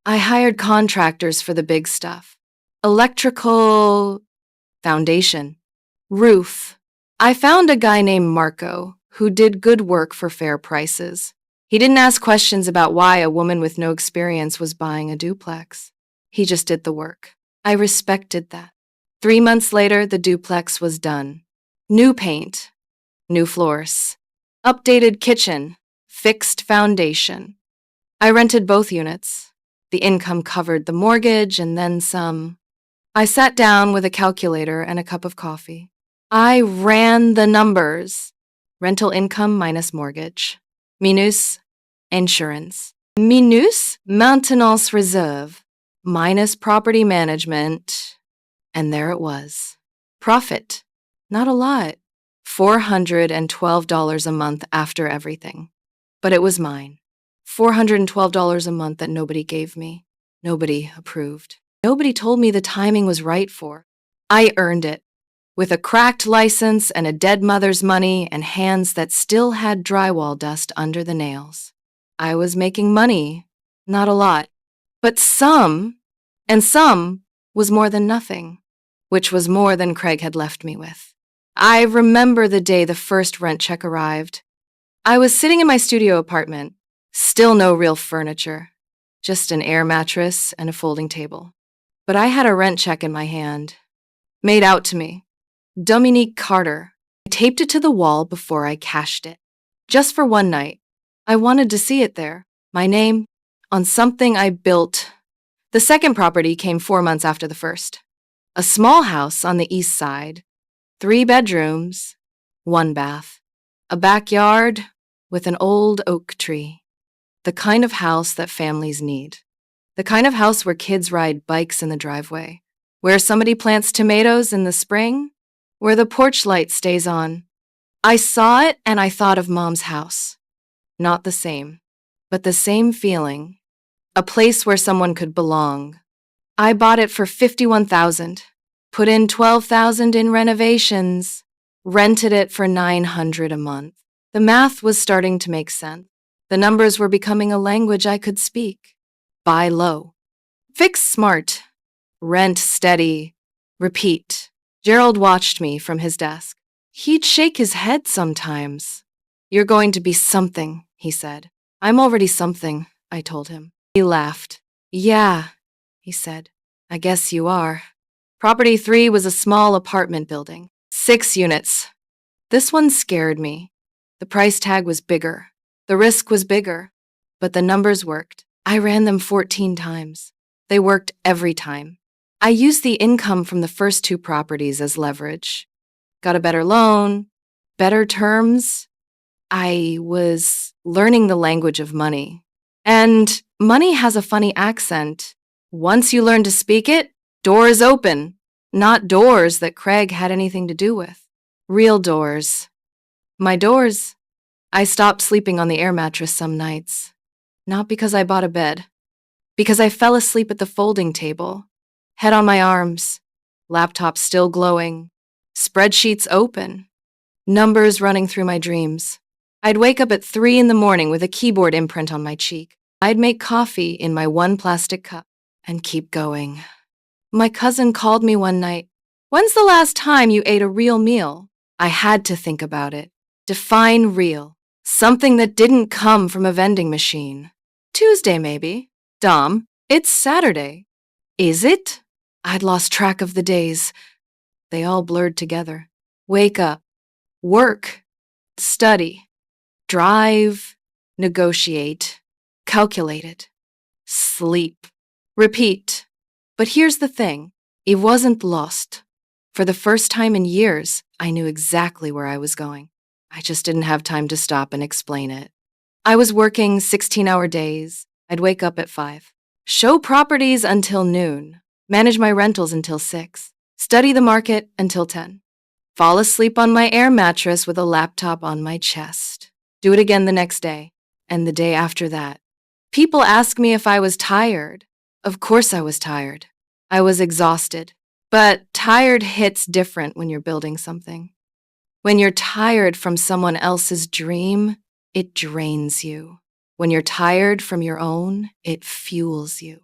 I hired contractors for the big stuff. Electrical, foundation, roof. I found a guy named Marco who did good work for fair prices. He didn't ask questions about why a woman with no experience was buying a duplex. He just did the work. I respected that. 3 months later, the duplex was done. New paint, new floors, updated kitchen, fixed foundation. I rented both units. The income covered the mortgage and then some. I sat down with a calculator and a cup of coffee. I ran the numbers. Rental income minus mortgage. Minus insurance. Minus maintenance reserve. Minus property management. And there it was. Profit. Not a lot. $412 a month after everything. But it was mine. $412 a month that nobody gave me. Nobody approved. Nobody told me the timing was right for. I earned it. With a cracked license and a dead mother's money and hands that still had drywall dust under the nails. I was making money. Not a lot. But some, and some was more than nothing, which was more than Craig had left me with. I remember the day the first rent check arrived. I was sitting in my studio apartment, still no real furniture, just an air mattress and a folding table. But I had a rent check in my hand, made out to me. Dominique Carter. I taped it to the wall before I cashed it. Just for one night. I wanted to see it there, my name, on something I built. The second property came 4 months after the first. A small house on the east side. 3 bedrooms, 1 bath, a backyard with an old oak tree. The kind of house that families need. The kind of house where kids ride bikes in the driveway, where somebody plants tomatoes in the spring, where the porch light stays on. I saw it and I thought of Mom's house. Not the same, but the same feeling. A place where someone could belong. I bought it for $51,000. Put in $12,000 in renovations, rented it for $900 a month. The math was starting to make sense. The numbers were becoming a language I could speak. Buy low. Fix smart. Rent steady. Repeat. Gerald watched me from his desk. He'd shake his head sometimes. You're going to be something, he said. I'm already something, I told him. He laughed. Yeah, he said. I guess you are. Property 3 was a small apartment building. 6 units. This one scared me. The price tag was bigger. The risk was bigger. But the numbers worked. I ran them 14 times. They worked every time. I used the income from the first 2 properties as leverage. Got a better loan, better terms. I was learning the language of money. And money has a funny accent. Once you learn to speak it, doors open. Not doors that Craig had anything to do with. Real doors. My doors. I stopped sleeping on the air mattress some nights. Not because I bought a bed. Because I fell asleep at the folding table. Head on my arms. Laptop still glowing. Spreadsheets open. Numbers running through my dreams. I'd wake up at 3 in the morning with a keyboard imprint on my cheek. I'd make coffee in my 1 plastic cup and keep going. My cousin called me one night. When's the last time you ate a real meal? I had to think about it. Define real. Something that didn't come from a vending machine. Tuesday, maybe. Dom, it's Saturday. Is it? I'd lost track of the days. They all blurred together. Wake up. Work. Study. Drive. Negotiate. Calculate it. Sleep. Repeat. But here's the thing. It wasn't lost. For the first time in years, I knew exactly where I was going. I just didn't have time to stop and explain it. I was working 16-hour days. I'd wake up at 5. Show properties until noon. Manage my rentals until 6. Study the market until 10. Fall asleep on my air mattress with a laptop on my chest. Do it again the next day, and the day after that. People ask me if I was tired. Of course I was tired. I was exhausted. But tired hits different when you're building something. When you're tired from someone else's dream, it drains you. When you're tired from your own, it fuels you.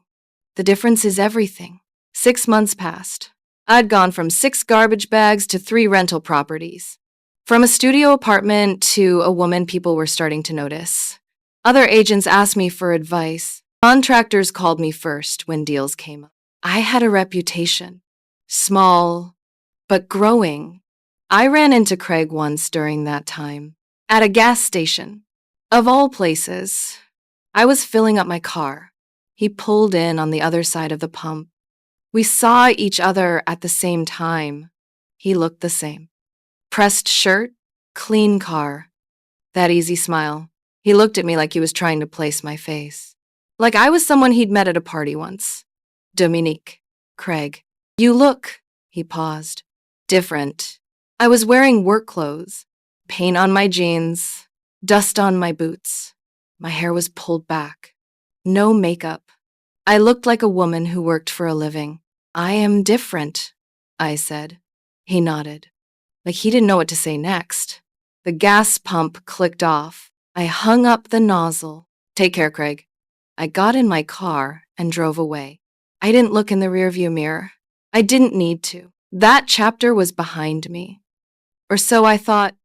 The difference is everything. 6 months passed. I'd gone from 6 garbage bags to 3 rental properties. From a studio apartment to a woman people were starting to notice. Other agents asked me for advice. Contractors called me first when deals came up. I had a reputation. Small, but growing. I ran into Craig once during that time. At a gas station. Of all places. I was filling up my car. He pulled in on the other side of the pump. We saw each other at the same time. He looked the same. Pressed shirt, clean car. That easy smile. He looked at me like he was trying to place my face. Like I was someone he'd met at a party once. Dominique. Craig. You look, he paused. Different. I was wearing work clothes. Paint on my jeans. Dust on my boots. My hair was pulled back. No makeup. I looked like a woman who worked for a living. I am different, I said. He nodded. Like he didn't know what to say next. The gas pump clicked off. I hung up the nozzle. Take care, Craig. I got in my car and drove away. I didn't look in the rearview mirror. I didn't need to. That chapter was behind me. Or so I thought.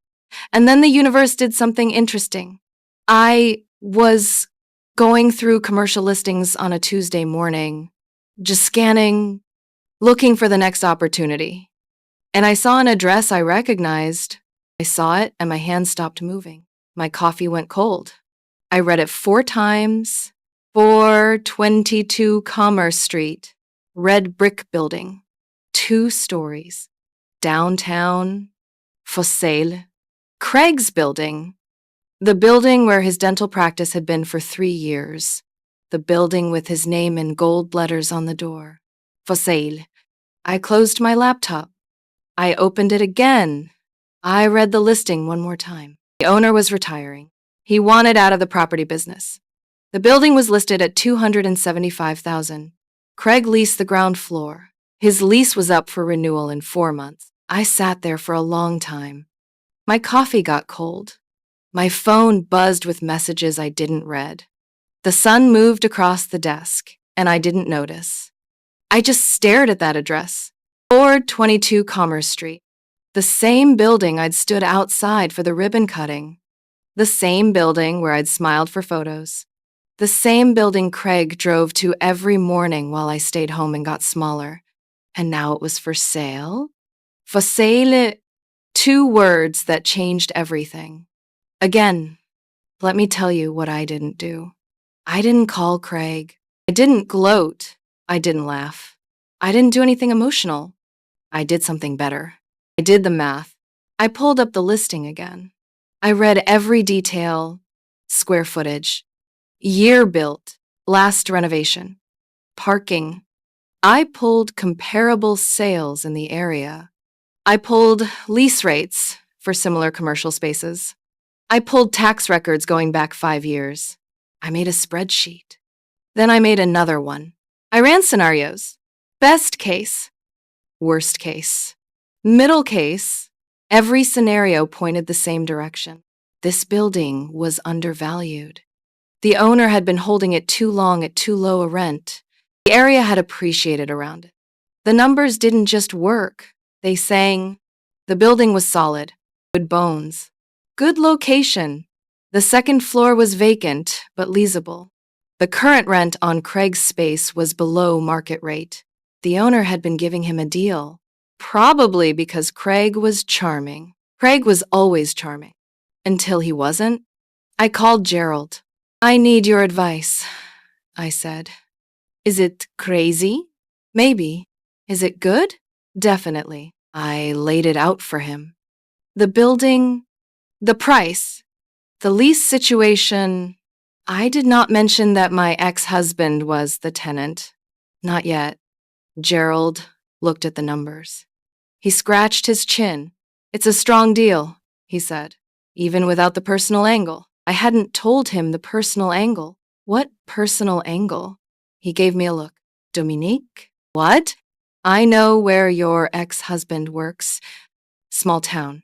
And then the universe did something interesting. I was going through commercial listings on a Tuesday morning, just scanning, looking for the next opportunity. And I saw an address I recognized. I saw it and my hand stopped moving. My coffee went cold. I read it 4 times. 422 Commerce Street, red brick building, 2 stories, downtown, for sale. Craig's building, the building where his dental practice had been for 3 years, the building with his name in gold letters on the door, for sale. I closed my laptop. I opened it again. I read the listing one more time. The owner was retiring. He wanted out of the property business. The building was listed at $275,000. Craig leased the ground floor. His lease was up for renewal in 4 months. I sat there for a long time. My coffee got cold. My phone buzzed with messages I didn't read. The sun moved across the desk, and I didn't notice. I just stared at that address. 422 Commerce Street. The same building I'd stood outside for the ribbon cutting. The same building where I'd smiled for photos. The same building Craig drove to every morning while I stayed home and got smaller. And now it was for sale? For sale, 2 words that changed everything. Again, let me tell you what I didn't do. I didn't call Craig. I didn't gloat. I didn't laugh. I didn't do anything emotional. I did something better. I did the math. I pulled up the listing again. I read every detail, square footage, year built, last renovation, parking. I pulled comparable sales in the area. I pulled lease rates for similar commercial spaces. I pulled tax records going back 5 years. I made a spreadsheet. Then I made another one. I ran scenarios. Best case, worst case, middle case. Every scenario pointed the same direction. This building was undervalued. The owner had been holding it too long at too low a rent. The area had appreciated around it. The numbers didn't just work. They sang. The building was solid, good bones, good location. The second floor was vacant, but leasable. The current rent on Craig's space was below market rate. The owner had been giving him a deal, probably because Craig was charming. Craig was always charming. Until he wasn't. I called Gerald. I need your advice, I said. Is it crazy? Maybe. Is it good? Definitely. I laid it out for him. The building, the price, the lease situation. I did not mention that my ex-husband was the tenant. Not yet. Gerald looked at the numbers. He scratched his chin. It's a strong deal, he said, even without the personal angle. I hadn't told him the personal angle. What personal angle? He gave me a look. Dominique? What? I know where your ex-husband works. Small town.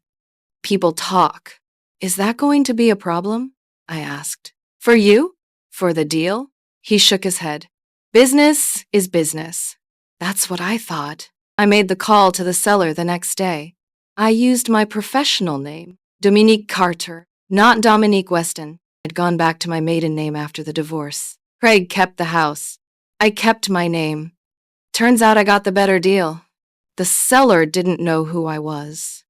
People talk. Is that going to be a problem? I asked. For you? For the deal? He shook his head. Business is business. That's what I thought. I made the call to the seller the next day. I used my professional name, Dominique Carter, not Dominique Weston. I'd gone back to my maiden name after the divorce. Craig kept the house. I kept my name. Turns out I got the better deal. The seller didn't know who I was.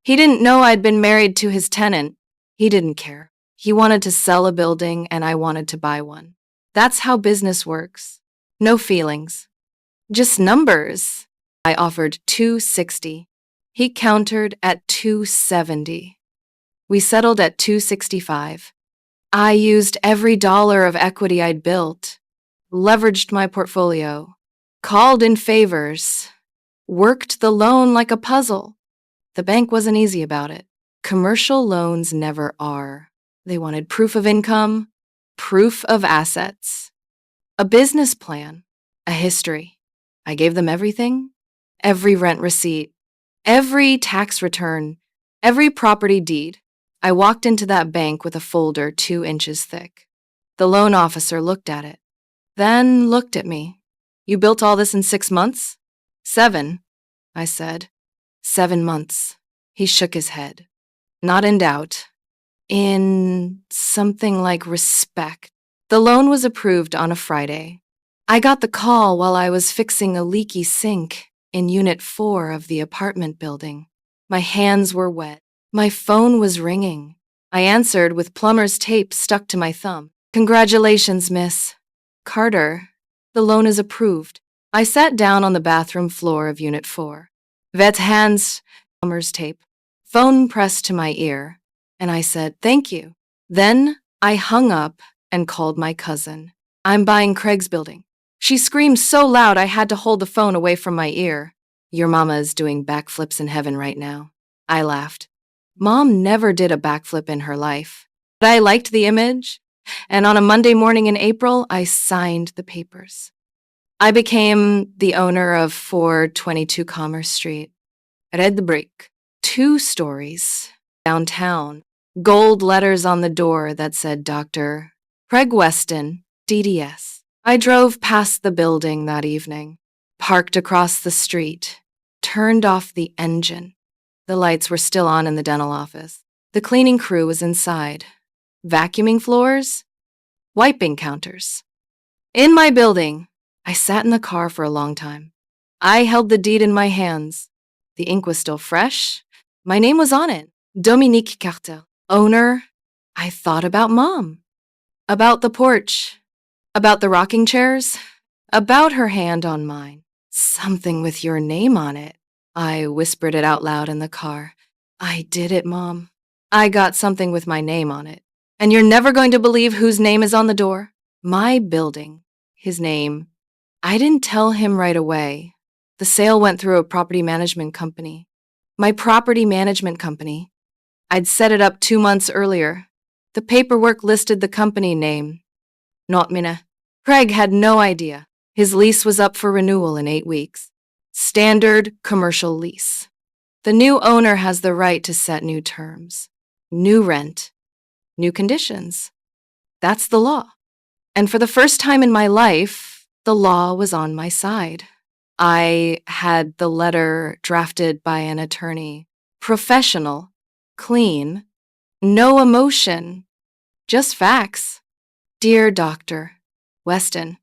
He didn't know I'd been married to his tenant. He didn't care. He wanted to sell a building and I wanted to buy one. That's how business works. No feelings. Just numbers. I offered 260. He countered at 270. We settled at 265. I used every dollar of equity I'd built, leveraged my portfolio, called in favors, worked the loan like a puzzle. The bank wasn't easy about it. Commercial loans never are. They wanted proof of income, proof of assets, a business plan, a history. I gave them everything, every rent receipt, every tax return, every property deed. I walked into that bank with a folder 2 inches thick. The loan officer looked at it, then looked at me. You built all this in 6 months? 7, I said. 7 months. He shook his head. Not in doubt. In something like respect. The loan was approved on a Friday. I got the call while I was fixing a leaky sink in Unit 4 of the apartment building. My hands were wet. My phone was ringing. I answered with plumber's tape stuck to my thumb. Congratulations, miss. Carter, the loan is approved. I sat down on the bathroom floor of Unit 4. Vet hands, plumber's tape. Phone pressed to my ear, and I said, thank you. Then I hung up and called my cousin. I'm buying Craig's building. She screamed so loud I had to hold the phone away from my ear. Your mama is doing backflips in heaven right now. I laughed. Mom never did a backflip in her life. But I liked the image, and on a Monday morning in April, I signed the papers. I became the owner of 422 Commerce Street. Red brick, 2 stories, downtown, gold letters on the door that said Dr. Craig Weston, DDS. I drove past the building that evening, parked across the street, turned off the engine. The lights were still on in the dental office. The cleaning crew was inside, vacuuming floors, wiping counters. In my building, I sat in the car for a long time. I held the deed in my hands. The ink was still fresh. My name was on it. Dominique Cartel. Owner. I thought about Mom. About the porch. About the rocking chairs. About her hand on mine. Something with your name on it. I whispered it out loud in the car. I did it, Mom. I got something with my name on it. And you're never going to believe whose name is on the door. My building. His name. I didn't tell him right away. The sale went through a property management company. My property management company. I'd set it up 2 months earlier. The paperwork listed the company name. Not Minna. Craig had no idea. His lease was up for renewal in 8 weeks. Standard commercial lease. The new owner has the right to set new terms, new rent, new conditions. That's the law. And for the first time in my life, the law was on my side. I had the letter drafted by an attorney. Professional, clean, no emotion, just facts. Dear Dr. Weston,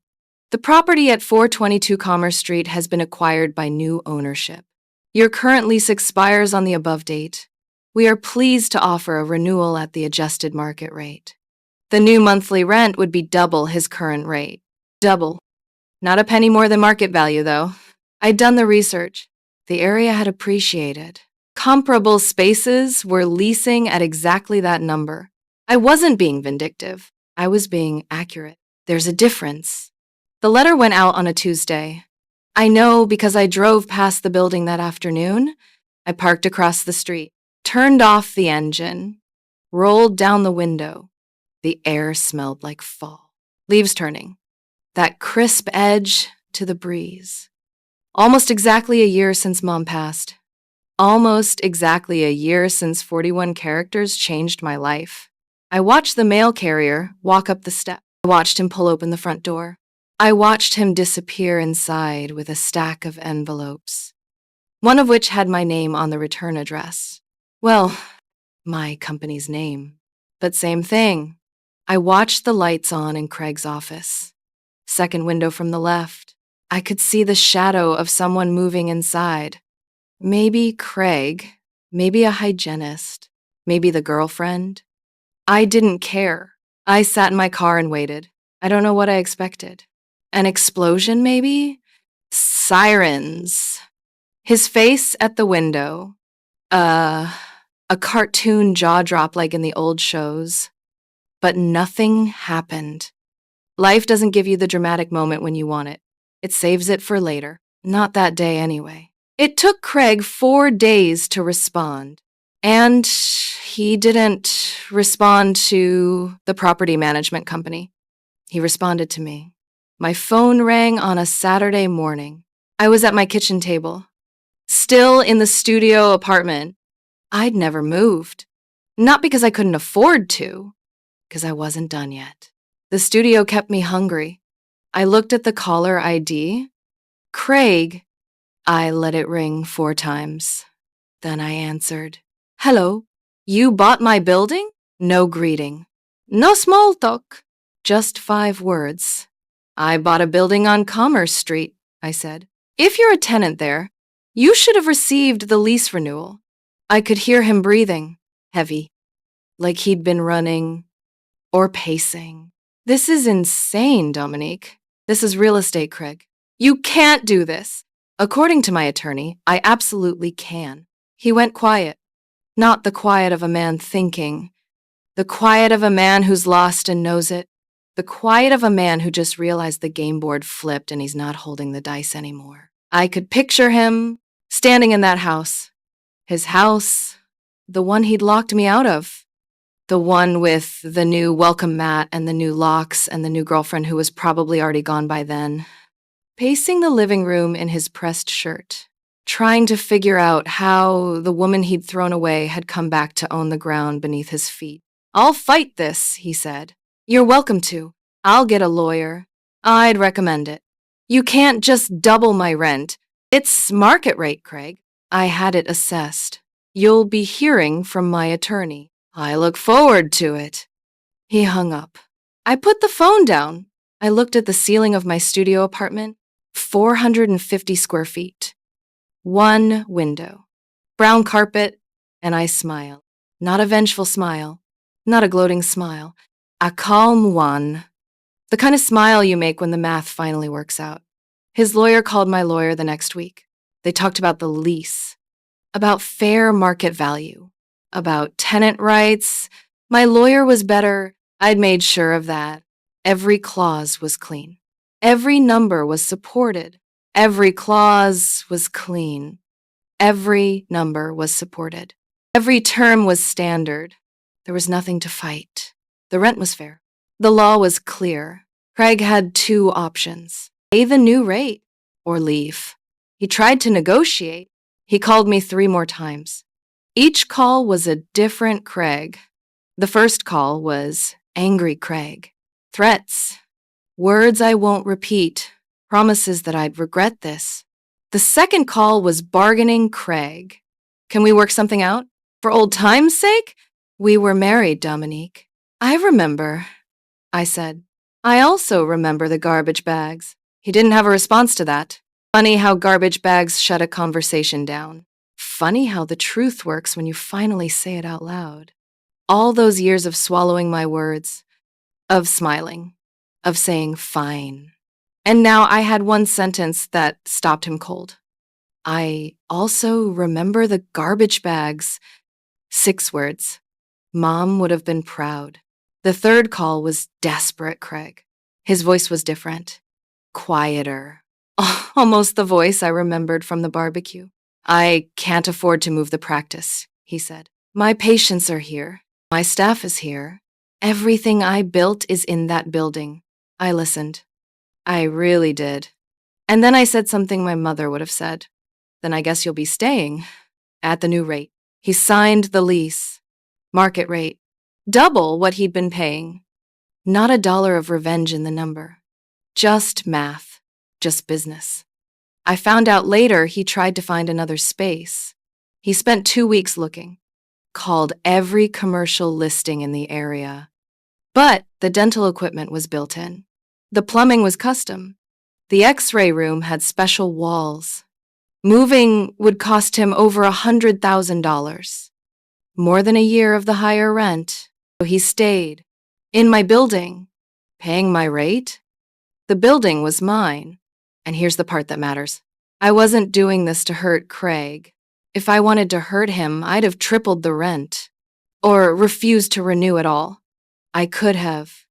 the property at 422 Commerce Street has been acquired by new ownership. Your current lease expires on the above date. We are pleased to offer a renewal at the adjusted market rate. The new monthly rent would be double his current rate. Double. Not a penny more than market value, though. I'd done the research. The area had appreciated. Comparable spaces were leasing at exactly that number. I wasn't being vindictive. I was being accurate. There's a difference. The letter went out on a Tuesday. I know because I drove past the building that afternoon. I parked across the street, turned off the engine, rolled down the window. The air smelled like fall. Leaves turning. That crisp edge to the breeze. Almost exactly a year since Mom passed. Almost exactly a year since 41 characters changed my life. I watched the mail carrier walk up the step. I watched him pull open the front door. I watched him disappear inside with a stack of envelopes, one of which had my name on the return address. Well, my company's name. But same thing. I watched the lights on in Craig's office. Second window from the left. I could see the shadow of someone moving inside. Maybe Craig, maybe a hygienist, maybe the girlfriend. I didn't care. I sat in my car and waited. I don't know what I expected. An explosion, maybe? Sirens. His face at the window. A cartoon jaw drop like in the old shows. But nothing happened. Life doesn't give you the dramatic moment when you want it. It saves it for later. Not that day, anyway. It took Craig 4 days to respond. And he didn't respond to the property management company. He responded to me. My phone rang on a Saturday morning. I was at my kitchen table, still in the studio apartment. I'd never moved. Not because I couldn't afford to, because I wasn't done yet. The studio kept me hungry. I looked at the caller ID. Craig. I let it ring 4 times. Then I answered. Hello, you bought my building? No greeting. No small talk. Just 5 words. I bought a building on Commerce Street, I said. If you're a tenant there, you should have received the lease renewal. I could hear him breathing, heavy, like he'd been running or pacing. This is insane, Dominique. This is real estate, Craig. You can't do this. According to my attorney, I absolutely can. He went quiet. Not the quiet of a man thinking. The quiet of a man who's lost and knows it. The quiet of a man who just realized the game board flipped and he's not holding the dice anymore. I could picture him standing in that house. His house, the one he'd locked me out of. The one with the new welcome mat and the new locks and the new girlfriend who was probably already gone by then. Pacing the living room in his pressed shirt, trying to figure out how the woman he'd thrown away had come back to own the ground beneath his feet. I'll fight this, he said. You're welcome to. I'll get a lawyer. I'd recommend it. You can't just double my rent. It's market rate, Craig. I had it assessed. You'll be hearing from my attorney. I look forward to it. He hung up. I put the phone down. I looked at the ceiling of my studio apartment. 450 square feet. 1 window. Brown carpet, and I smiled. Not a vengeful smile. Not a gloating smile. A calm one. The kind of smile you make when the math finally works out. His lawyer called my lawyer the next week. They talked about the lease. About fair market value. About tenant rights. My lawyer was better. I'd made sure of that. Every clause was clean. Every number was supported. Every clause was clean. Every number was supported. Every term was standard. There was nothing to fight. The rent was fair. The law was clear. Craig had 2 options. Pay the new rate or leave. He tried to negotiate. He called me 3 more times. Each call was a different Craig. The first call was angry Craig. Threats. Words I won't repeat. Promises that I'd regret this. The second call was bargaining Craig. Can we work something out? For old time's sake? We were married, Dominique. I remember, I said. I also remember the garbage bags. He didn't have a response to that. Funny how garbage bags shut a conversation down. Funny how the truth works when you finally say it out loud. All those years of swallowing my words, of smiling, of saying fine. And now I had 1 sentence that stopped him cold. I also remember the garbage bags. 6 words. Mom would have been proud. The third call was desperate Craig. His voice was different. Quieter. Almost the voice I remembered from the barbecue. I can't afford to move the practice, he said. My patients are here. My staff is here. Everything I built is in that building. I listened. I really did. And then I said something my mother would have said. Then I guess you'll be staying at the new rate. He signed the lease. Market rate. Double what he'd been paying. Not a dollar of revenge in the number. Just math. Just business. I found out later he tried to find another space. He spent 2 weeks looking. Called every commercial listing in the area. But the dental equipment was built in. The plumbing was custom. The X-ray room had special walls. Moving would cost him over $100,000. More than a year of the higher rent. So he stayed. In my building. Paying my rate? The building was mine. And here's the part that matters. I wasn't doing this to hurt Craig. If I wanted to hurt him, I'd have tripled the rent. Or refused to renew at all. I could have.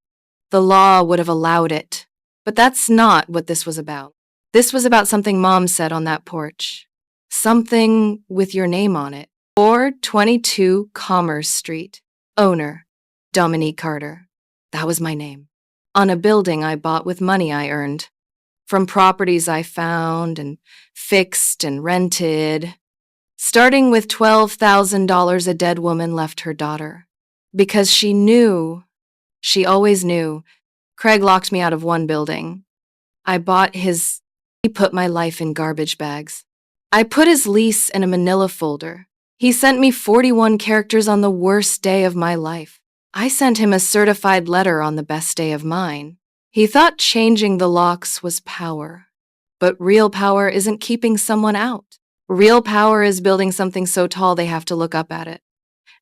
The law would have allowed it. But that's not what this was about. This was about something Mom said on that porch. Something with your name on it. 422 Commerce Street. Owner, Dominique Carter. That was my name. On a building I bought with money I earned. From properties I found and fixed and rented. Starting with $12,000 a dead woman left her daughter. Because she always knew, Craig locked me out of one building. He put my life in garbage bags. I put his lease in a manila folder. He sent me 41 characters on the worst day of my life. I sent him a certified letter on the best day of mine. He thought changing the locks was power. But real power isn't keeping someone out. Real power is building something so tall they have to look up at it.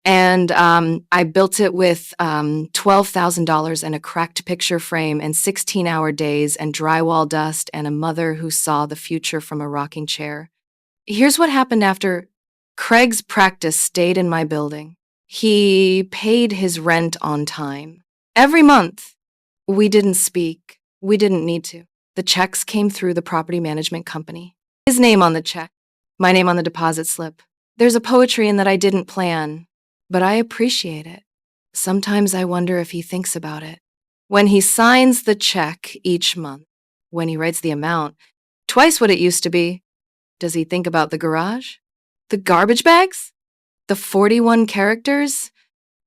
And I built it with $12,000 and a cracked picture frame and 16-hour days and drywall dust and a mother who saw the future from a rocking chair. Here's what happened after. Craig's practice stayed in my building. He paid his rent on time. Every month. We didn't speak. We didn't need to. The checks came through the property management company. His name on the check. My name on the deposit slip. There's a poetry in that I didn't plan. But I appreciate it. Sometimes I wonder if he thinks about it. When he signs the check each month, when he writes the amount, twice what it used to be, does he think about the garage? The garbage bags? The 41 characters?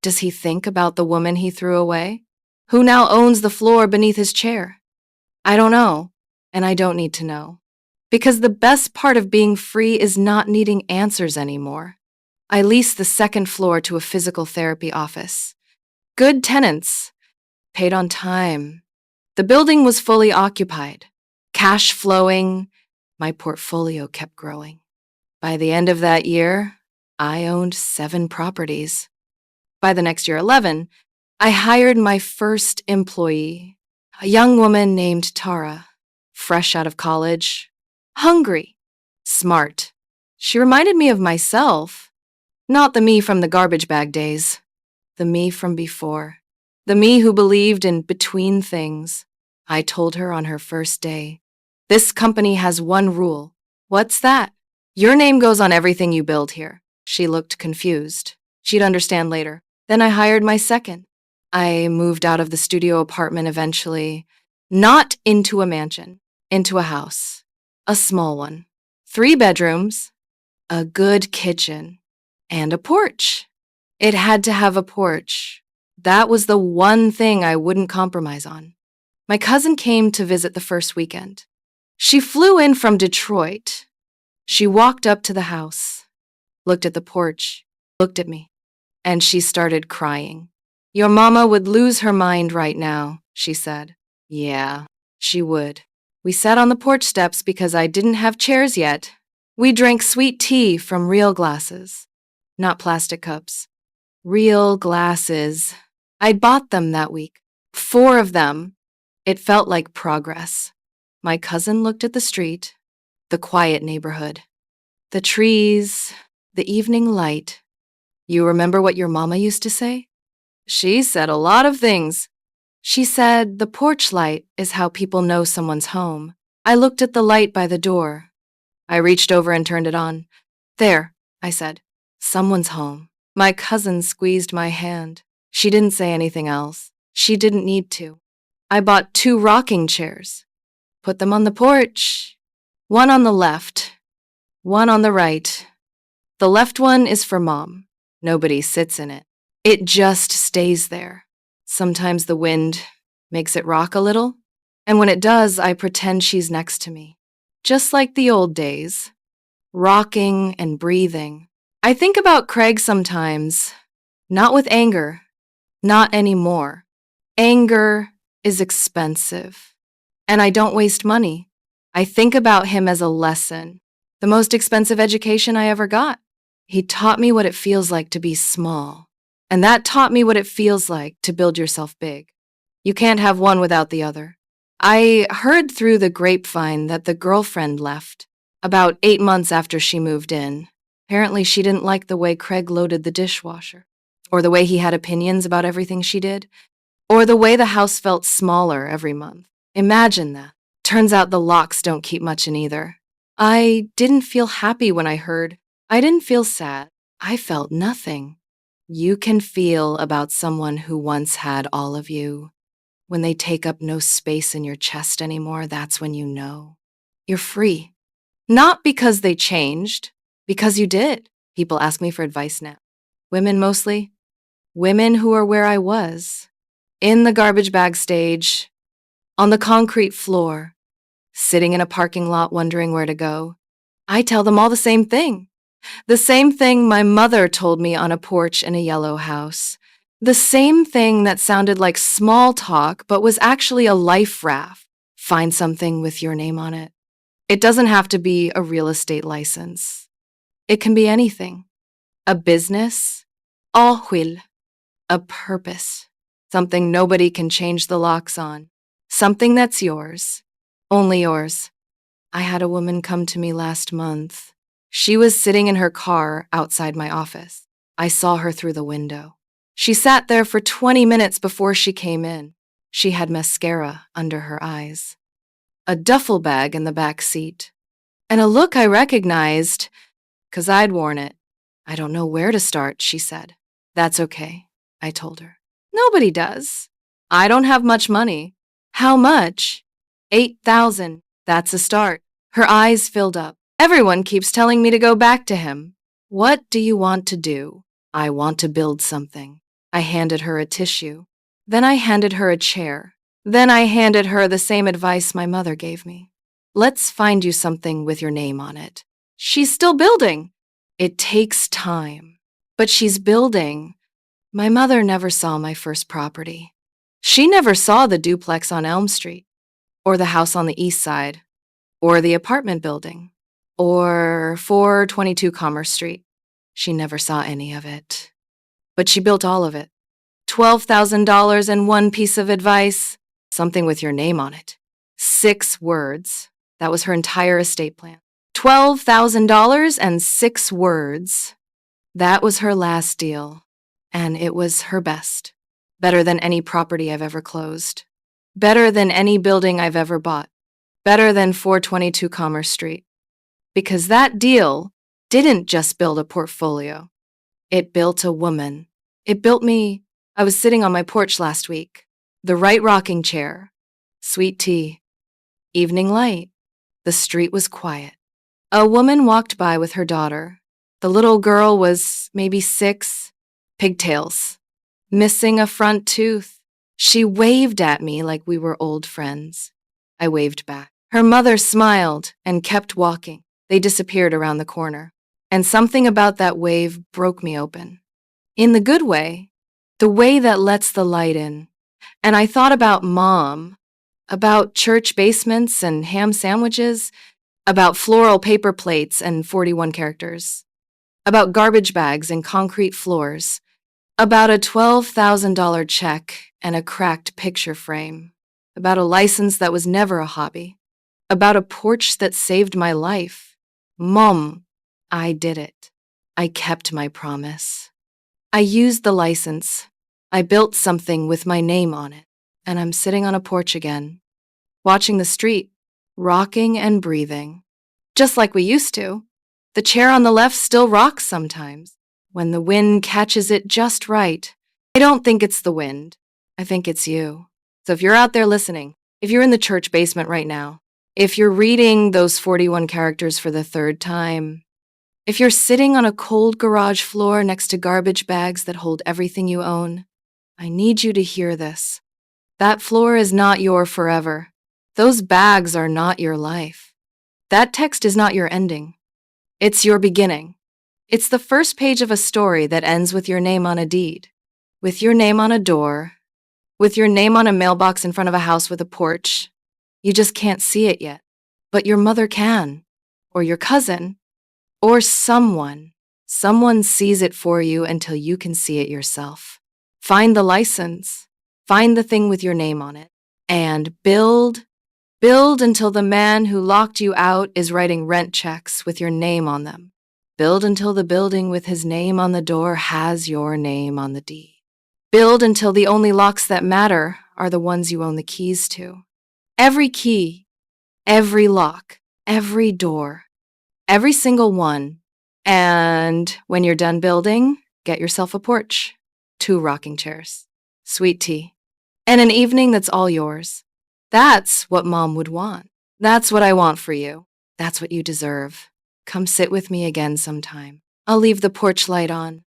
Does he think about the woman he threw away? Who now owns the floor beneath his chair? I don't know, and I don't need to know. Because the best part of being free is not needing answers anymore. I leased the second floor to a physical therapy office. Good tenants. Paid on time. The building was fully occupied. Cash flowing. My portfolio kept growing. By the end of that year, I owned 7 properties. By the next year, 11, I hired my first employee, a young woman named Tara, fresh out of college, hungry, smart. She reminded me of myself. Not the me from the garbage bag days. The me from before. The me who believed in between things. I told her on her first day, "This company has one rule." "What's that?" "Your name goes on everything you build here." She looked confused. She'd understand later. Then I hired my second. I moved out of the studio apartment eventually. Not into a mansion. Into a house. A small one. 3 bedrooms. A good kitchen. And a porch. It had to have a porch. That was the one thing I wouldn't compromise on. My cousin came to visit the first weekend. She flew in from Detroit. She walked up to the house, looked at the porch, looked at me, and she started crying. "Your mama would lose her mind right now," she said. Yeah, she would. We sat on the porch steps because I didn't have chairs yet. We drank sweet tea from real glasses. Not plastic cups. Real glasses. I'd bought them that week. 4 of them. It felt like progress. My cousin looked at the street, the quiet neighborhood, the trees, the evening light. "You remember what your mama used to say?" She said a lot of things. She said the porch light is how people know someone's home. I looked at the light by the door. I reached over and turned it on. "There," I said. "Someone's home." My cousin squeezed my hand. She didn't say anything else. She didn't need to. I bought 2 rocking chairs. Put them on the porch. One on the left, one on the right. The left one is for Mom. Nobody sits in it. It just stays there. Sometimes the wind makes it rock a little, and when it does, I pretend she's next to me. Just like the old days. Rocking and breathing. I think about Craig sometimes. Not with anger. Not anymore. Anger is expensive. And I don't waste money. I think about him as a lesson. The most expensive education I ever got. He taught me what it feels like to be small. And that taught me what it feels like to build yourself big. You can't have one without the other. I heard through the grapevine that the girlfriend left about 8 months after she moved in. Apparently, she didn't like the way Craig loaded the dishwasher, or the way he had opinions about everything she did, or the way the house felt smaller every month. Imagine that. Turns out the locks don't keep much in either. I didn't feel happy when I heard. I didn't feel sad. I felt nothing. You can feel about someone who once had all of you. When they take up no space in your chest anymore, that's when you know. You're free. Not because they changed, because you did. People ask me for advice now. Women mostly. Women who are where I was. In the garbage bag stage, on the concrete floor, sitting in a parking lot wondering where to go. I tell them all the same thing. The same thing my mother told me on a porch in a yellow house. The same thing that sounded like small talk but was actually a life raft. Find something with your name on it. It doesn't have to be a real estate license. It can be anything. A business, ahwil, a purpose, something nobody can change the locks on, something that's yours, only yours. I had a woman come to me last month. She was sitting in her car outside my office. I saw her through the window. She sat there for 20 minutes before she came in. She had mascara under her eyes, a duffel bag in the back seat, and a look I recognized, 'cause I'd worn it. I don't know where to start, she said. That's okay, I told her. Nobody does. I don't have much money. How much? 8,000. That's a start. Her eyes filled up. Everyone keeps telling me to go back to him. What do you want to do? I want to build something. I handed her a tissue. Then I handed her a chair. Then I handed her the same advice my mother gave me. Let's find you something with your name on it. She's still building. It takes time. But she's building. My mother never saw my first property. She never saw the duplex on Elm Street, or the house on the east side, or the apartment building, or 422 Commerce Street. She never saw any of it. But she built all of it. $12,000 and one piece of advice, something with your name on it. 6 words. That was her entire estate plan. $12,000 and 6 words. That was her last deal, and it was her best. Better than any property I've ever closed. Better than any building I've ever bought. Better than 422 Commerce Street. Because that deal didn't just build a portfolio. It built a woman. It built me. I was sitting on my porch last week. The right rocking chair. Sweet tea. Evening light. The street was quiet. A woman walked by with her daughter. The little girl was maybe 6, pigtails, missing a front tooth. She waved at me like we were old friends. I waved back. Her mother smiled and kept walking. They disappeared around the corner. And something about that wave broke me open. In the good way, the way that lets the light in. And I thought about Mom, about church basements and ham sandwiches, about floral paper plates and 41 characters, about garbage bags and concrete floors, about a $12,000 check and a cracked picture frame, about a license that was never a hobby, about a porch that saved my life. Mom, I did it. I kept my promise. I used the license. I built something with my name on it, and I'm sitting on a porch again, watching the street, rocking and breathing, just like we used to. The chair on the left still rocks sometimes, when the wind catches it just right. I don't think it's the wind. I think it's you. So if you're out there listening, if you're in the church basement right now, if you're reading those 41 characters for the 3rd time, if you're sitting on a cold garage floor next to garbage bags that hold everything you own, I need you to hear this. That floor is not your forever. Those bags are not your life. That text is not your ending. It's your beginning. It's the first page of a story that ends with your name on a deed, with your name on a door, with your name on a mailbox in front of a house with a porch. You just can't see it yet, but your mother can, or your cousin, or someone. Someone sees it for you until you can see it yourself. Find the license. Find the thing with your name on it. And build until the man who locked you out is writing rent checks with your name on them. Build until the building with his name on the door has your name on the deed. Build until the only locks that matter are the ones you own the keys to. Every key, every lock, every door, every single one. And when you're done building, get yourself a porch, 2 rocking chairs, sweet tea, and an evening that's all yours. That's what Mom would want. That's what I want for you. That's what you deserve. Come sit with me again sometime. I'll leave the porch light on.